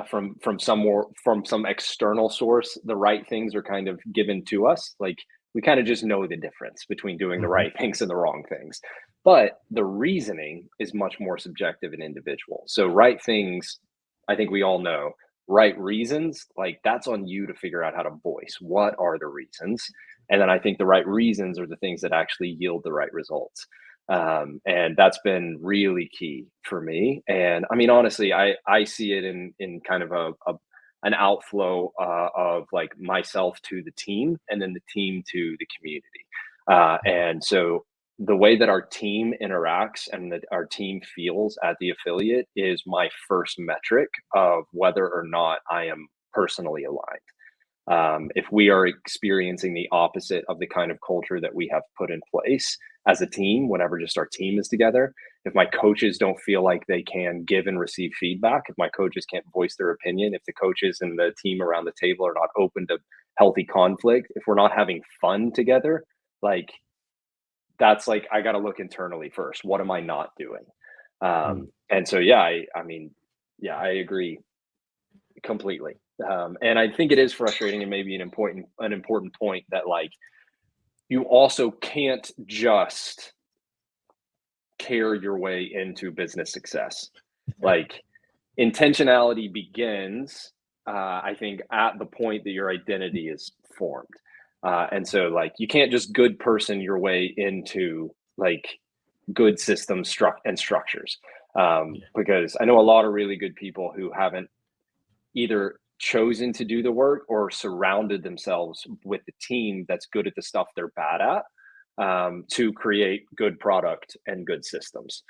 Speaker 3: from some external source. The right things are kind of given to us. Like we kind of just know the difference between doing the right things and the wrong things. But the reasoning is much more subjective and individual. So right things, I think we all know. Right reasons, like that's on you to figure out how to voice. What are the reasons? And then I think the right reasons are the things that actually yield the right results. And that's been really key for me. And I mean, honestly, I see it in kind of an outflow of like myself to the team and then the team to the community. And so the way that our team interacts and that our team feels at the affiliate is my first metric of whether or not I am personally aligned. If we are experiencing the opposite of the kind of culture that we have put in place as a team, whenever just our team is together, if my coaches don't feel like they can give and receive feedback, if my coaches can't voice their opinion, if the coaches and the team around the table are not open to healthy conflict, if we're not having fun together, like that's like, I got to look internally first. What am I not doing? And so, yeah, I mean, yeah, I agree completely. And I think it is frustrating and maybe an important point that like, you also can't just care your way into business success. Like intentionality begins, I think, at the point that your identity is formed. And so like, you can't just good person your way into like good systems and structures. Because I know a lot of really good people who haven't either chosen to do the work or surrounded themselves with the team that's good at the stuff they're bad at, to create good product and good systems.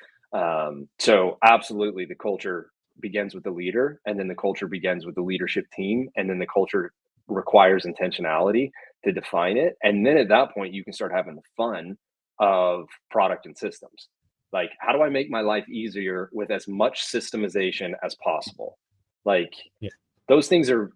Speaker 3: So absolutely, the culture begins with the leader, and then the culture begins with the leadership team, and then the culture requires intentionality to define it. And then at that point, you can start having the fun of product and systems. Like, how do I make my life easier with as much systemization as possible? Like, those things are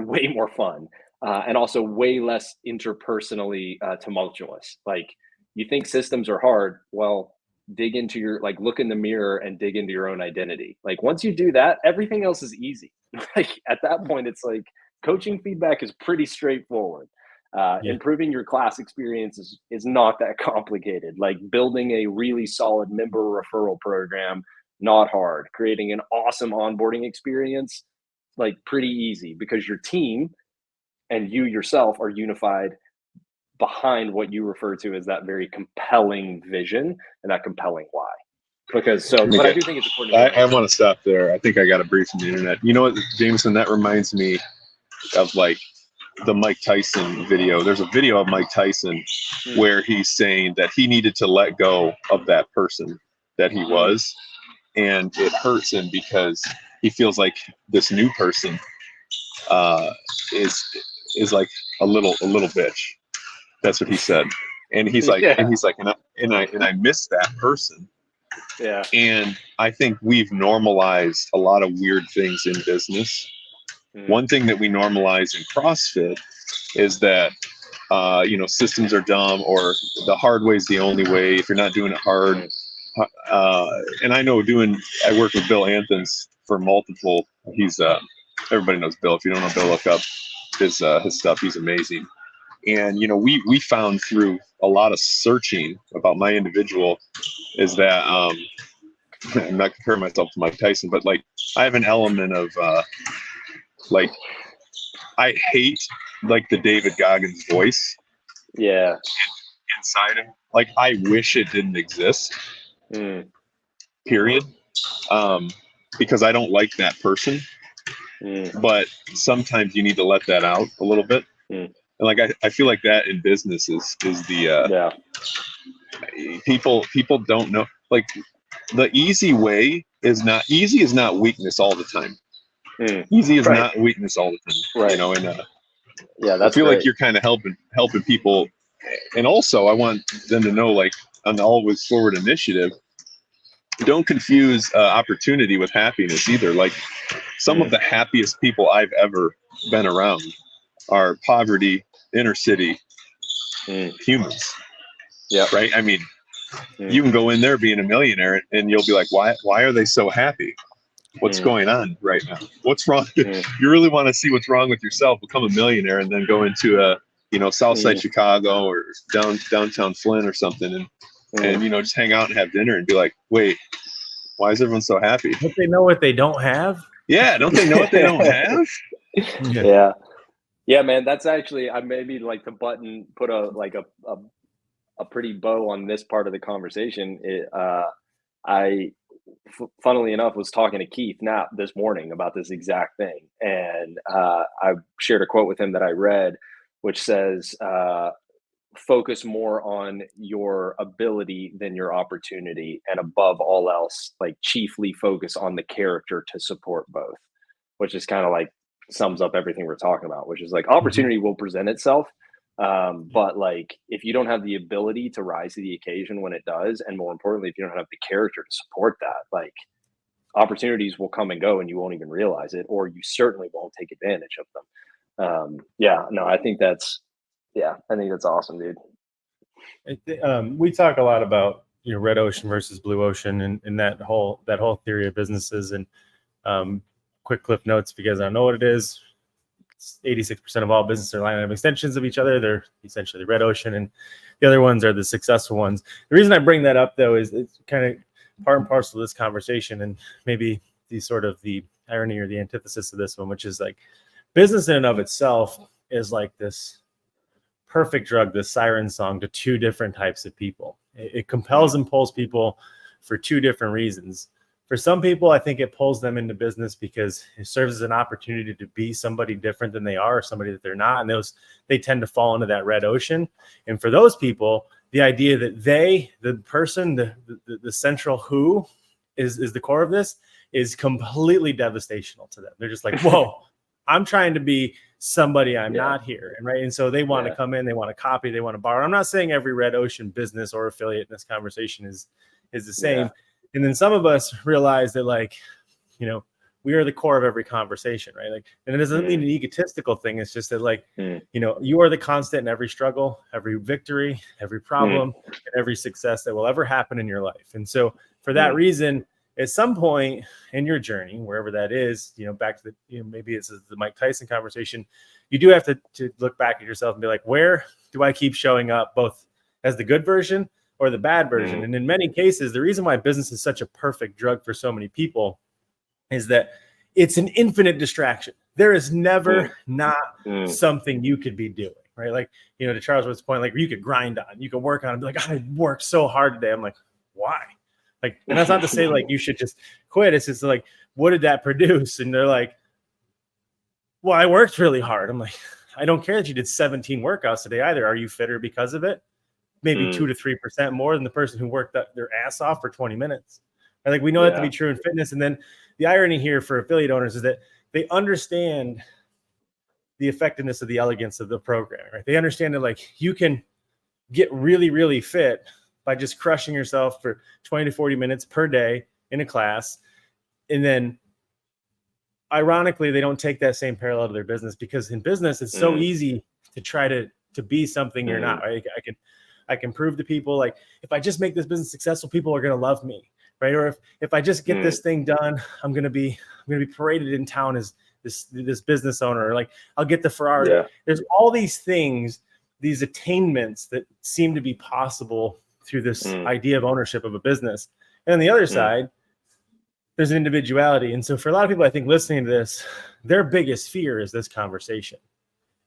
Speaker 3: way more fun, and also way less interpersonally tumultuous. Like, you think systems are hard? Well, dig into your, like, look in the mirror and dig into your own identity. Like, once you do that, everything else is easy. Like, at that point, it's like coaching feedback is pretty straightforward. Improving your class experience is not that complicated. Like, building a really solid member referral program, not hard. Creating an awesome onboarding experience, like, pretty easy, because your team and you yourself are unified behind what you refer to as that very compelling vision and that compelling why. Because but I do think it's important.
Speaker 4: I want to stop there. I think I got a brief from the internet. You know what, Jamison, that reminds me of like the Mike Tyson video. There's a video of Mike Tyson where he's saying that he needed to let go of that person that he was, and it hurts him because he feels like this new person is like a little bitch. That's what he said. And he's like, and I miss that person.
Speaker 3: Yeah.
Speaker 4: And I think we've normalized a lot of weird things in business. One thing that we normalize in CrossFit is that systems are dumb, or the hard way is the only way if you're not doing it hard. And I know I work with Bill Anthons for multiple. He's everybody knows Bill. If you don't know Bill, look up his stuff. He's amazing. And we found through a lot of searching about my individual is that I'm not comparing myself to Mike Tyson, but like I have an element of like I hate like the David Goggins voice.
Speaker 3: Yeah.
Speaker 4: Inside him, like I wish it didn't exist. Period. Because I don't like that person. But sometimes you need to let that out a little bit. And like I feel like that in business is the people don't know, like the easy way is not weakness all the time. Easy is not weakness all the time. Right. And
Speaker 3: that's
Speaker 4: I feel
Speaker 3: great.
Speaker 4: like you're kind of helping people. And also I want them to know, like, on the Always Forward initiative, don't confuse opportunity with happiness either. Like, some of the happiest people I've ever been around are poverty, inner city humans.
Speaker 3: Yeah.
Speaker 4: Right. I mean, You can go in there being a millionaire and you'll be like, why are they so happy? What's going on right now? What's wrong? You really want to see what's wrong with yourself, become a millionaire, and then go into a, Southside Chicago or downtown Flint or something, and just hang out and have dinner and be like, wait, why is everyone so happy?
Speaker 2: Don't they know what they don't have?
Speaker 4: Yeah, don't they know what they don't have?
Speaker 3: Yeah, man. That's actually, I maybe like to put a pretty bow on this part of the conversation. Funnily enough, was talking to Keith Knapp this morning about this exact thing, and I shared a quote with him that I read, which says, focus more on your ability than your opportunity, and above all else, like chiefly focus on the character to support both, which is kind of like sums up everything we're talking about, which is like opportunity will present itself, but like if you don't have the ability to rise to the occasion when it does, and more importantly, if you don't have the character to support that, like opportunities will come and go and you won't even realize it, or you certainly won't take advantage of them. I think that's awesome, dude.
Speaker 2: We talk a lot about red ocean versus blue ocean and that whole theory of businesses. And quick cliff notes, because I don't know what it is. 86% of all businesses are line item extensions of each other. They're essentially the red ocean, and the other ones are the successful ones. The reason I bring that up, though, is it's kind of part and parcel of this conversation, and maybe the sort of the irony or the antithesis of this one, which is like business in and of itself is like this perfect drug, this siren song to two different types of people. It compels and pulls people for two different reasons. For some people, I think it pulls them into business because it serves as an opportunity to be somebody different than they are, or somebody that they're not. And they tend to fall into that red ocean. And for those people, the idea that the person, the central who is the core of this is completely devastational to them. They're just like, whoa, I'm trying to be somebody I'm not here. And right. And so they want to come in, they want to copy, they want to borrow. I'm not saying every red ocean business or affiliate in this conversation is the same. Yeah. And then some of us realize that, like, we are the core of every conversation, right? Like, and it doesn't mean an egotistical thing. It's just that, like, you are the constant in every struggle, every victory, every problem, and every success that will ever happen in your life. And so for that reason, at some point in your journey, wherever that is, back to the, maybe it's the Mike Tyson conversation, you do have to look back at yourself and be like, where do I keep showing up both as the good version or the bad version? And in many cases, the reason why business is such a perfect drug for so many people is that it's an infinite distraction. There is never not something you could be doing, right? Like, to Charles's point, like you could grind on, you could work on and be like, I worked so hard today. I'm like, why? Like, and that's not to say like you should just quit. It's just like, what did that produce? And they're like, well, I worked really hard. I'm like, I don't care that you did 17 workouts today either. Are you fitter because of it? Maybe 2 to 3% more than the person who worked their ass off for 20 minutes. I think we know that to be true in fitness. And then the irony here for affiliate owners is that they understand the effectiveness of the elegance of the program, right? They understand that, like, you can get really, really fit by just crushing yourself for 20 to 40 minutes per day in a class. And then ironically, they don't take that same parallel to their business, because in business, it's so easy to try to be something you're not, right? I can prove to people, like, if I just make this business successful, people are going to love me, right? Or if I just get this thing done, I'm going to be paraded in town as this business owner, or like I'll get the Ferrari. Yeah. There's all these things, these attainments that seem to be possible through this idea of ownership of a business. And on the other side, there's an individuality. And so for a lot of people, I think listening to this, their biggest fear is this conversation.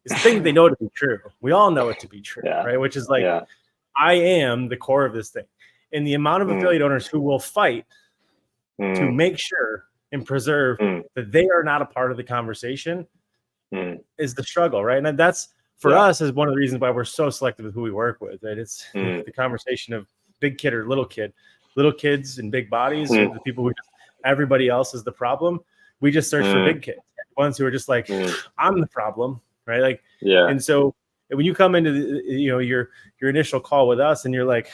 Speaker 2: It's the thing that they know to be true. We all know it to be true, right? Which is like, I am the core of this thing. And the amount of affiliate owners who will fight to make sure and preserve that they are not a part of the conversation is the struggle, right? And that's, for us, is one of the reasons why we're so selective with who we work with, right? It's the conversation of big kid or little kid. Little kids and big bodies are the people who everybody else is the problem. We just search for big kids, ones who are just like, I'm the problem, right? Like, and so when you come into your initial call with us and you're like,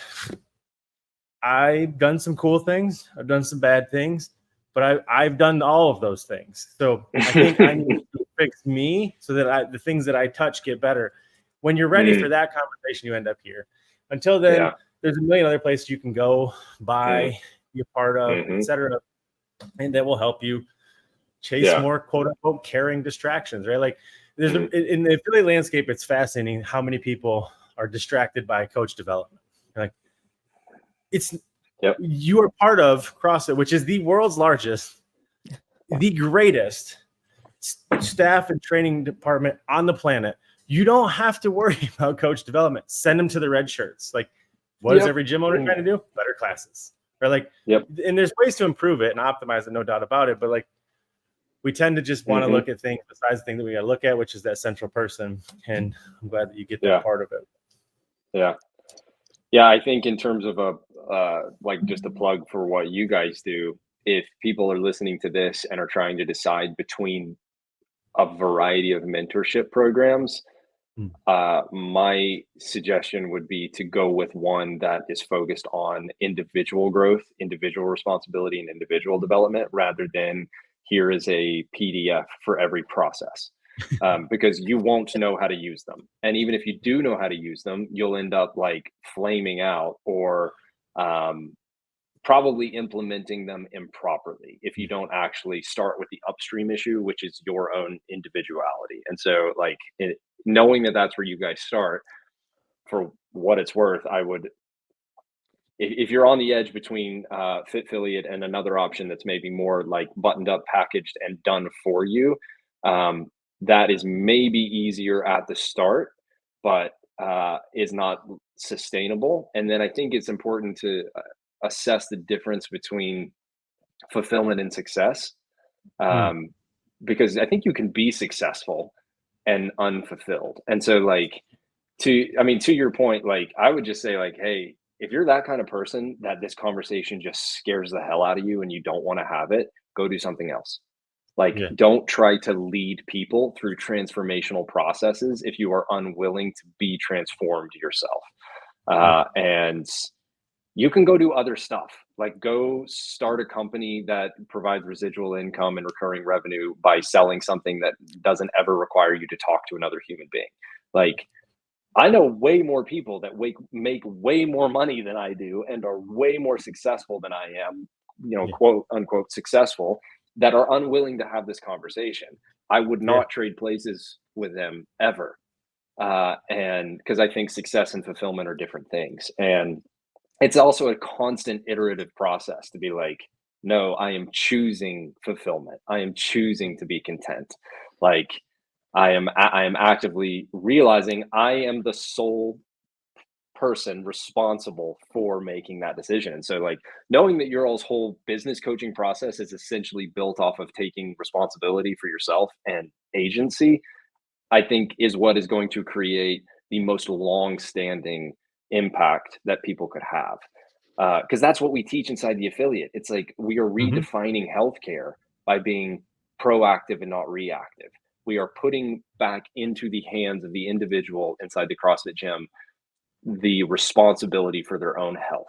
Speaker 2: I've done some cool things, I've done some bad things, but I've done all of those things. So I think I need to fix me so that the things that I touch get better. When you're ready for that conversation, you end up here. Until then, there's a million other places you can go, buy, be a part of, etc. And that will help you chase more quote unquote caring distractions, right? Like there's in the affiliate landscape, it's fascinating how many people are distracted by coach development. Like it's you are part of CrossFit, which is the world's largest, the greatest staff and training department on the planet. You don't have to worry about coach development. Send them to the red shirts. Like, what is every gym owner trying to do? Better classes. Or like, and there's ways to improve it and optimize it, no doubt about it. But like, we tend to just want to look at things besides the thing that we got to look at, which is that central person. And I'm glad that you get that part of it.
Speaker 3: Yeah. I think in terms of like just a plug for what you guys do, if people are listening to this and are trying to decide between a variety of mentorship programs, my suggestion would be to go with one that is focused on individual growth, individual responsibility, and individual development, rather than here is a PDF for every process, because you won't know how to use them. And even if you do know how to use them, you'll end up like flaming out or probably implementing them improperly if you don't actually start with the upstream issue, which is your own individuality. And so like knowing that that's where you guys start, for what it's worth, I would, if you're on the edge between FitFilliate and another option that's maybe more like buttoned up, packaged, and done for you, that is maybe easier at the start, but is not sustainable. And then I think it's important to assess the difference between fulfillment and success, because I think you can be successful and unfulfilled. And so like to your point, like I would just say like, hey, if you're that kind of person that this conversation just scares the hell out of you and you don't want to have it, go do something else. Like don't try to lead people through transformational processes if you are unwilling to be transformed yourself. And you can go do other stuff, like go start a company that provides residual income and recurring revenue by selling something that doesn't ever require you to talk to another human being. Like I know way more people that make way more money than I do and are way more successful than I am, quote unquote successful, that are unwilling to have this conversation. I would not trade places with them ever. And because I think success and fulfillment are different things. And it's also a constant iterative process to be like, no, I am choosing fulfillment. I am choosing to be content. Like I am actively realizing I am the sole person responsible for making that decision. And so like knowing that your all's whole business coaching process is essentially built off of taking responsibility for yourself and agency, I think is what is going to create the most long-standing impact that people could have. Because that's what we teach inside the affiliate. It's like we are redefining healthcare by being proactive and not reactive. We are putting back into the hands of the individual inside the CrossFit gym the responsibility for their own health.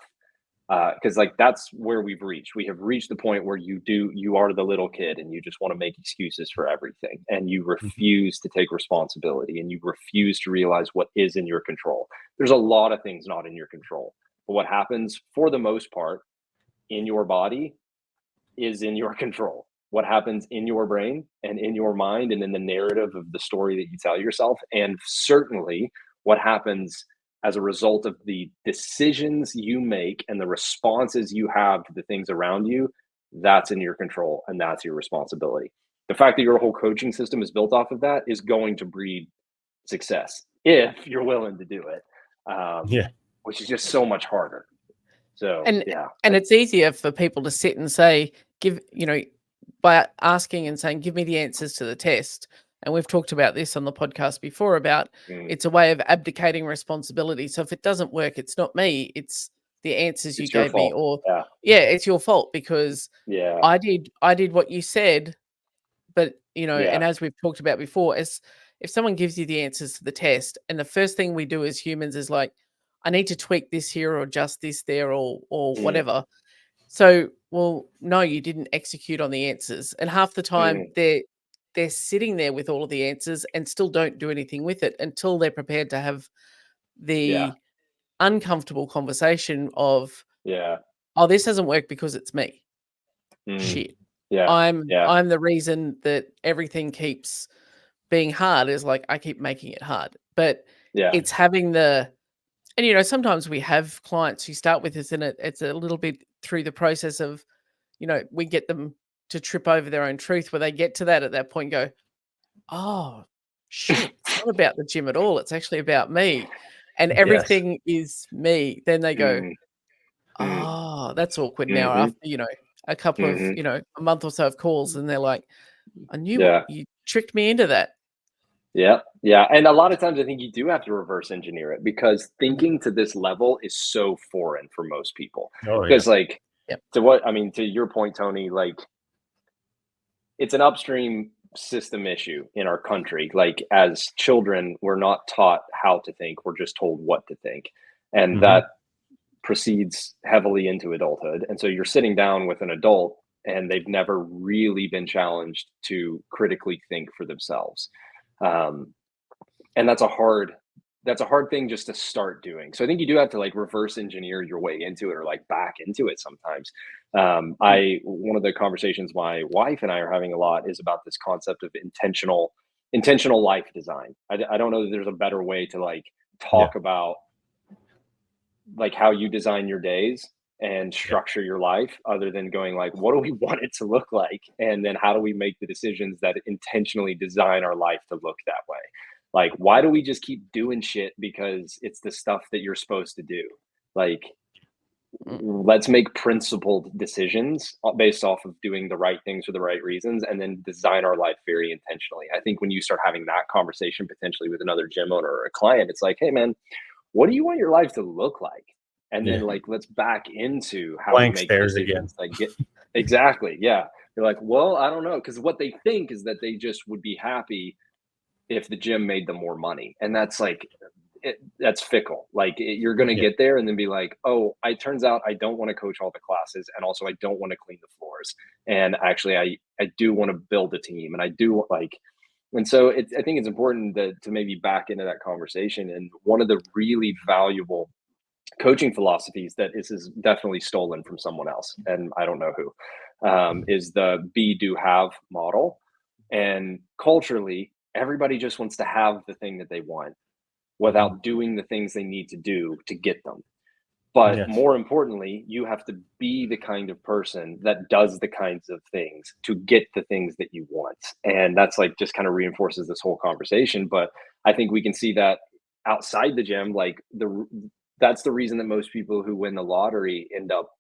Speaker 3: Because like that's where we've reached. We have reached the point where you are the little kid and you just want to make excuses for everything, and you refuse to take responsibility, and you refuse to realize what is in your control. There's a lot of things not in your control, but what happens for the most part in your body is in your control. What happens in your brain and in your mind and in the narrative of the story that you tell yourself, and certainly what happens as a result of the decisions you make and the responses you have to the things around you, that's in your control and that's your responsibility. The fact that your whole coaching system is built off of that is going to breed success if you're willing to do it, which is just so much harder. So,
Speaker 1: and it's easier for people to sit and say, by asking and saying, give me the answers to the test. And we've talked about this on the podcast before about it's a way of abdicating responsibility. So if it doesn't work, it's not me, it's the answers you gave me, or it's your fault because I did what you said. But, and as we've talked about before, if someone gives you the answers to the test and the first thing we do as humans is like, I need to tweak this here or adjust this there or whatever. So, well, no, you didn't execute on the answers. And half the time they're sitting there with all of the answers and still don't do anything with it until they're prepared to have the uncomfortable conversation of,
Speaker 3: Yeah.
Speaker 1: oh, this hasn't worked because it's me. Shit.
Speaker 3: Yeah.
Speaker 1: I'm
Speaker 3: Yeah.
Speaker 1: the reason that everything keeps being hard, is like I keep making it hard. But
Speaker 3: Yeah.
Speaker 1: it's having the, and you know, sometimes we have clients who start with us and it's a little bit through the process of, you know, we get them to trip over their own truth, where they get to that at that point and go, oh shit, it's not about the gym at all. It's actually about me. And
Speaker 2: Yes.
Speaker 1: everything is me. Then they go,
Speaker 3: Mm.
Speaker 1: oh, that's awkward now,
Speaker 3: Mhm.
Speaker 1: after, you know, a couple of,
Speaker 3: Mhm.
Speaker 1: you know, a month or so of calls, and they're like, I knew
Speaker 3: Yeah.
Speaker 1: you tricked me into that.
Speaker 3: Yeah. Yeah. And a lot of times I think you do have to reverse engineer it, because thinking to this level is so foreign for most people.
Speaker 2: Oh yeah.
Speaker 3: Because like,
Speaker 1: Yep.
Speaker 3: to your point, Tony, like, it's an upstream system issue in our country. Like, as children, we're not taught how to think. We're just told what to think. And
Speaker 2: Mhm.
Speaker 3: that proceeds heavily into adulthood. And so you're sitting down with an adult and they've never really been challenged to critically think for themselves. And that's a hard thing just to start doing. So I think you do have to like reverse engineer your way into it, or like back into it sometimes. One of the conversations my wife and I are having a lot is about this concept of intentional life design. I don't know that there's a better way to like talk about like how you design your days and structure your life, other than going like, what do we want it to look like? And then how do we make the decisions that intentionally design our life to look that way? Like, why do we just keep doing shit because it's the stuff that you're supposed to do? Like, let's make principled decisions based off of doing the right things for the right reasons, and then design our life very intentionally. I think when you start having that conversation potentially with another gym owner or a client, it's like, hey man, what do you want your life to look like? And then like, let's back into how
Speaker 2: Blank
Speaker 3: we make
Speaker 2: stares
Speaker 3: decisions
Speaker 2: again.
Speaker 3: that get exactly. Yeah. You're like, well, I don't know. Cause what they think is that they just would be happy if the gym made them more money. And that's like, that's fickle. Like, you're going to get there and then be like, oh, it turns out I don't want to coach all the classes. And also I don't want to clean the floors. And actually I do want to build a team, and I do like, and so I think it's important to maybe back into that conversation. And one of the really valuable coaching philosophies that is definitely stolen from someone else, and I don't know who, is the be, do, have model. And culturally, everybody just wants to have the thing that they want without doing the things they need to do to get them. But more importantly, you have to be the kind of person that does the kinds of things to get the things that you want. And that's like just kind of reinforces this whole conversation. But I think we can see that outside the gym, like that's the reason that most people who win the lottery end up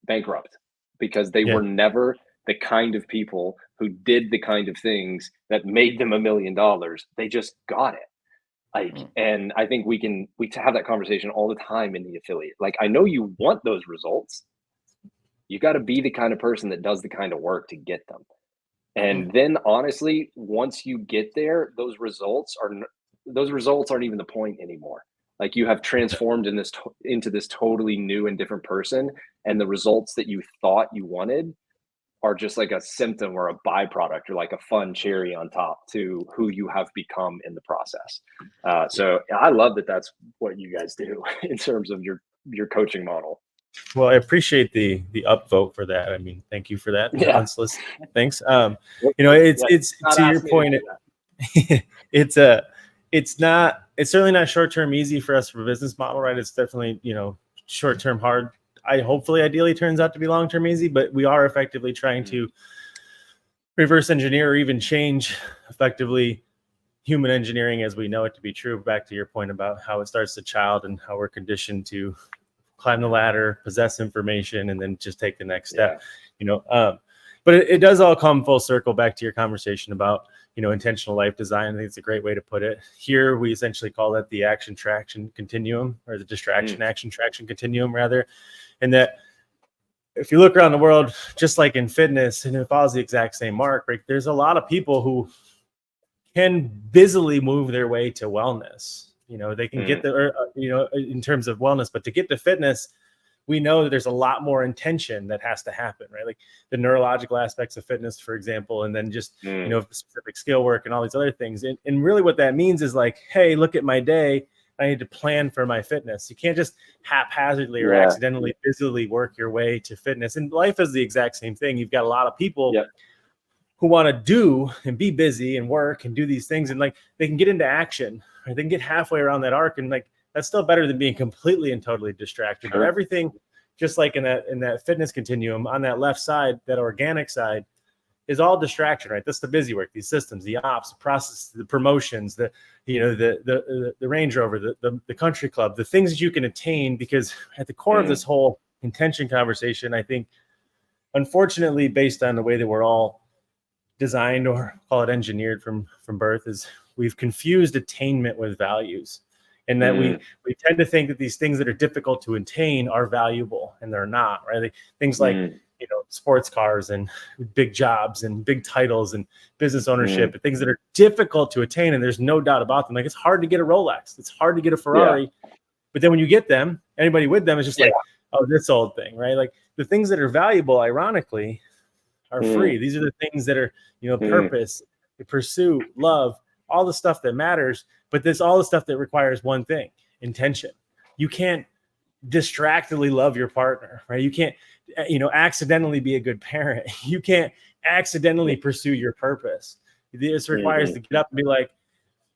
Speaker 3: bankrupt, because they were never the kind of people who did the kind of things that made them $1 million. They just got it. Like, and I think we have that conversation all the time in the affiliate. Like, I know you want those results. You got to be the kind of person that does the kind of work to get them. And then honestly, once you get there, those results aren't even the point anymore. Like, you have transformed into this totally new and different person. And the results that you thought you wanted are just like a symptom or a byproduct, or like a fun cherry on top to who you have become in the process. So I love that that's what you guys do in terms of your coaching model.
Speaker 2: Well, I appreciate the upvote for that. I mean, thank you for that.
Speaker 3: Yeah.
Speaker 2: Unsolicited. Thanks. You know, it's to your point. It's certainly not short-term easy for us for a business model, right? It's definitely, you know, short-term hard. Hopefully ideally turns out to be long-term easy, but we are effectively trying to reverse engineer or even change effectively human engineering as we know it to be true. Back to your point about how it starts as a child and how we're conditioned to climb the ladder, possess information, and then just take the next step, you know. But it does all come full circle back to your conversation about, you know, intentional life design. I think it's a great way to put it. Here, we essentially call it the action traction continuum, or the distraction action traction continuum, rather. And that if you look around the world, just like in fitness, and it follows the exact same mark, right? There's a lot of people who can busily move their way to wellness. You know, they can get the, you know, in terms of wellness, but to get to fitness, we know that there's a lot more intention that has to happen, right? Like the neurological aspects of fitness, for example, and then just, you know, specific skill work and all these other things. And really what that means is like, hey, look at my day. I need to plan for my fitness. You can't just haphazardly or
Speaker 3: Yeah.
Speaker 2: accidentally, busily work your way to fitness. And life is the exact same thing. You've got a lot of people
Speaker 3: Yep.
Speaker 2: who want to do and be busy and work and do these things, and like they can get into action, or they can get halfway around that arc, and like that's still better than being completely and totally distracted.
Speaker 3: Sure.
Speaker 2: But everything, just like in that fitness continuum on that left side, that organic side, is all distraction, right? That's the busy work, these systems, the ops, the process, the promotions, the Range Rover, the country club, the things that you can attain. Because at the core of this whole intention conversation, I think, unfortunately, based on the way that we're all designed, or call it engineered from birth, is we've confused attainment with values, and that we tend to think that these things that are difficult to attain are valuable, and they're not, right? Things like sports cars and big jobs and big titles and business ownership, and things that are difficult to attain, and there's no doubt about them. Like, it's hard to get a Rolex, it's hard to get a Ferrari, but then when you get them, anybody with them is just like, oh, this old thing, right? Like, the things that are valuable, ironically, are free. These are the things that are, purpose, the pursuit, love, all the stuff that matters. But this, all the stuff that requires one thing: intention. You can't distractedly love your partner, right? You can't, accidentally be a good parent. You can't accidentally pursue your purpose. This requires to get up and be like,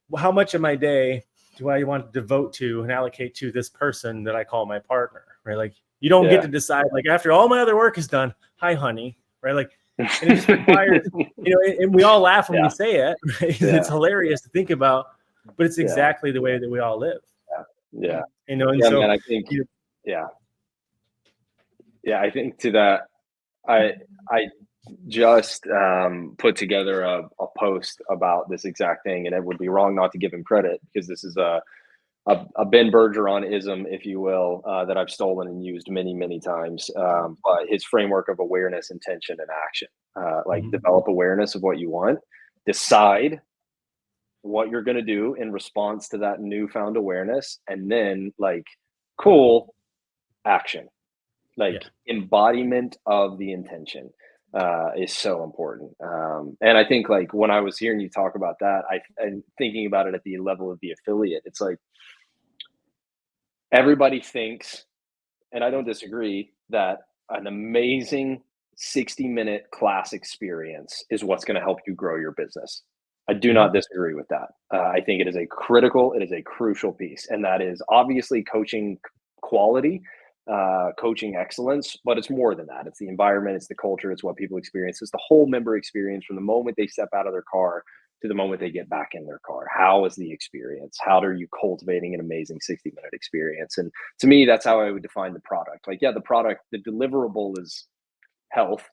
Speaker 2: well, how much of my day do I want to devote to and allocate to this person that I call my partner, right? Like, you don't get to decide, like, after all my other work is done, hi, honey, right? Like, and it just requires, and we all laugh when we say it, right? It's hilarious to think about, but it's exactly the way that we all live. And so,
Speaker 3: man, I think, I think to that, I just put together a post about this exact thing, and it would be wrong not to give him credit, because this is a Ben Bergeron-ism, if you will, that I've stolen and used many, many times. But his framework of awareness, intention, and action, develop awareness of what you want, decide what you're going to do in response to that newfound awareness, and then action, embodiment of the intention is so important. And I think, like, when I was hearing you talk about that, and thinking about it at the level of the affiliate, it's like, everybody thinks, and I don't disagree, that an amazing 60-minute class experience is what's going to help you grow your business. I do not disagree with that. I think it is a crucial piece, and that is obviously coaching quality, coaching excellence, but it's more than that. It's the environment, it's the culture, it's what people experience. It's the whole member experience from the moment they step out of their car to the moment they get back in their car. How is the experience? How are you cultivating an amazing 60-minute experience? And to me, that's how I would define the product. Like, the product, the deliverable is health,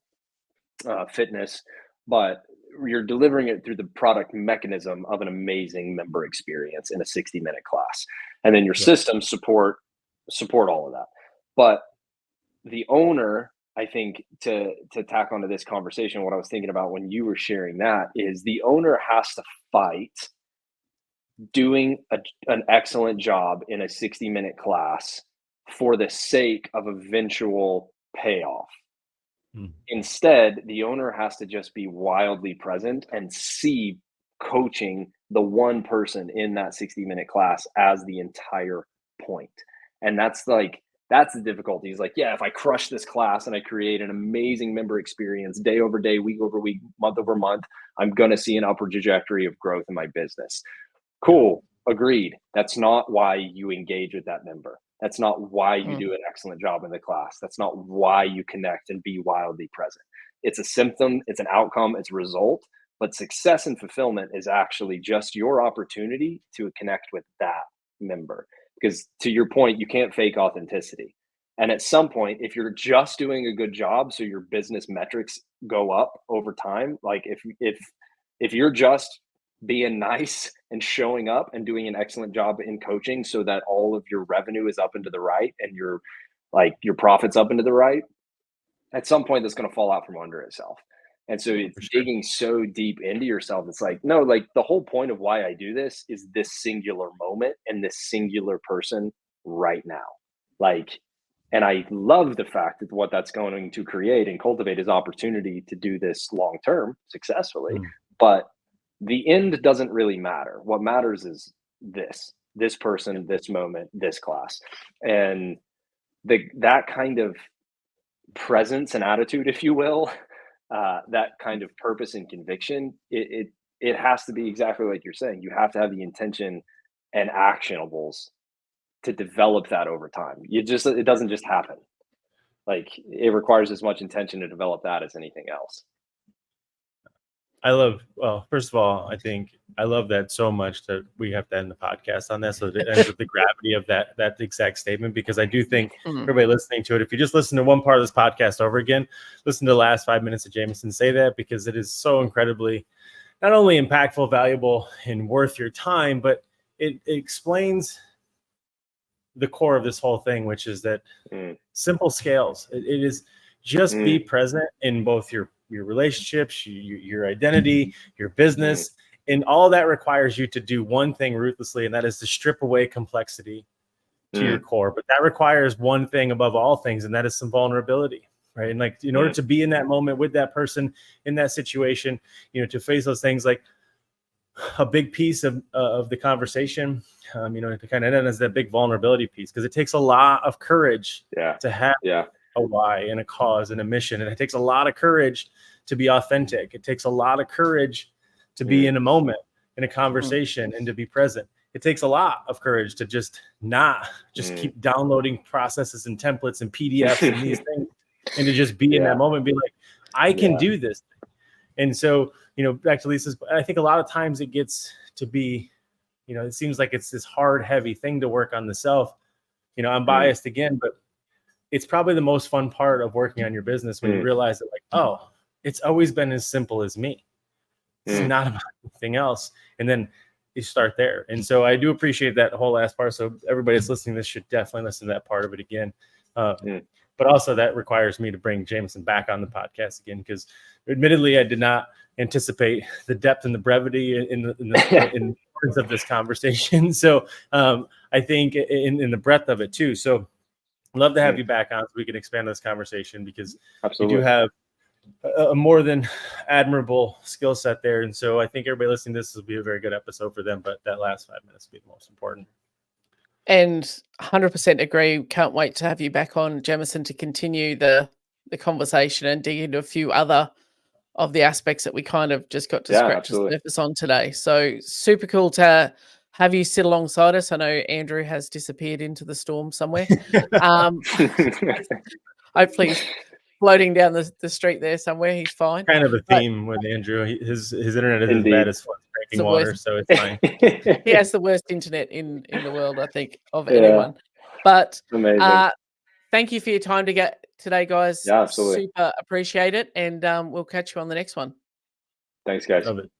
Speaker 3: fitness, but you're delivering it through the product mechanism of an amazing member experience in a 60-minute class. And then your systems support all of that. But the owner, I think, to tack onto this conversation, what I was thinking about when you were sharing that is, the owner has to fight doing an excellent job in a 60-minute class for the sake of eventual payoff. Instead, the owner has to just be wildly present and see coaching the one person in that 60-minute class as the entire point. And that's the difficulty. Is like, if I crush this class and I create an amazing member experience day over day, week over week, month over month, I'm going to see an upward trajectory of growth in my business. Cool. Agreed. That's not why you engage with that member. That's not why you do an excellent job in the class. That's not why you connect and be wildly present. It's a symptom, it's an outcome, it's a result. But success and fulfillment is actually just your opportunity to connect with that member. Because, to your point, you can't fake authenticity. And at some point, if you're just doing a good job so your business metrics go up over time, like if you're just being nice and showing up and doing an excellent job in coaching so that all of your revenue is up and to the right, and your profits up and to the right, at some point that's going to fall out from under itself. And so it's digging so deep into yourself. It's like, no, like, the whole point of why I do this is this singular moment and this singular person right now. Like, and I love the fact that what that's going to create and cultivate is opportunity to do this long-term successfully. But the end doesn't really matter. What matters is this. this person, this moment, this class. And that kind of presence and attitude, if you will, that kind of purpose and conviction, it has to be exactly like you're saying. You have to have the intention and actionables to develop that over time. It doesn't just happen. Like, it requires as much intention to develop that as anything else.
Speaker 2: Well, first of all, I think I love that so much that we have to end the podcast on that. So it ends with the gravity of that exact statement, because I do think everybody listening to it, if you just listen to one part of this podcast over again, listen to the last 5 minutes of Jamison say that, because it is so incredibly not only impactful, valuable, and worth your time, but it explains the core of this whole thing, which is that simple scales. It is just be present in both your relationships, your identity, your business, and all that requires you to do one thing ruthlessly, and that is to strip away complexity to your core. But that requires one thing above all things, and that is some vulnerability, right? And like, in order to be in that moment with that person in that situation, to face those things, like a big piece of the conversation, to kind of end as that big vulnerability piece, because it takes a lot of courage to have a why and a cause and a mission. And it takes a lot of courage to be authentic. It takes a lot of courage to be in a moment, in a conversation, and to be present. It takes a lot of courage to just not keep downloading processes and templates and PDFs and these things, and to just be in that moment, be like, I can do this. And so, back to Lisa's, I think a lot of times it gets to be, it seems like it's this hard, heavy thing to work on the self. I'm biased again, but it's probably the most fun part of working on your business, when you realize that, like, oh, it's always been as simple as me. It's not about anything else. And then you start there. And so I do appreciate that whole last part. So everybody that's listening to this should definitely listen to that part of it again. But also that requires me to bring Jamison back on the podcast again, because admittedly, I did not anticipate the depth and the brevity in the importance of this conversation. So I think in the breadth of it too. So I'd love to have you back on so we can expand this conversation, because you do have a more than admirable skill set there. And so I think everybody listening to this will be a very good episode for them, but that last 5 minutes will be the most important.
Speaker 1: And 100% agree. Can't wait to have you back on, Jamison, to continue the conversation and dig into a few other of the aspects that we kind of just got to scratch the surface on today. So super cool to have you sit alongside us. I know Andrew has disappeared into the storm somewhere. Hopefully he's floating down the street there somewhere. He's fine.
Speaker 2: Kind of a theme with Andrew. His internet is as bad as breaking water, so it's fine.
Speaker 1: He has the worst internet in the world, I think, of anyone. But thank you for your time today, guys.
Speaker 3: Yeah, absolutely.
Speaker 1: Super appreciate it. And we'll catch you on the next one.
Speaker 3: Thanks, guys.
Speaker 2: Love it.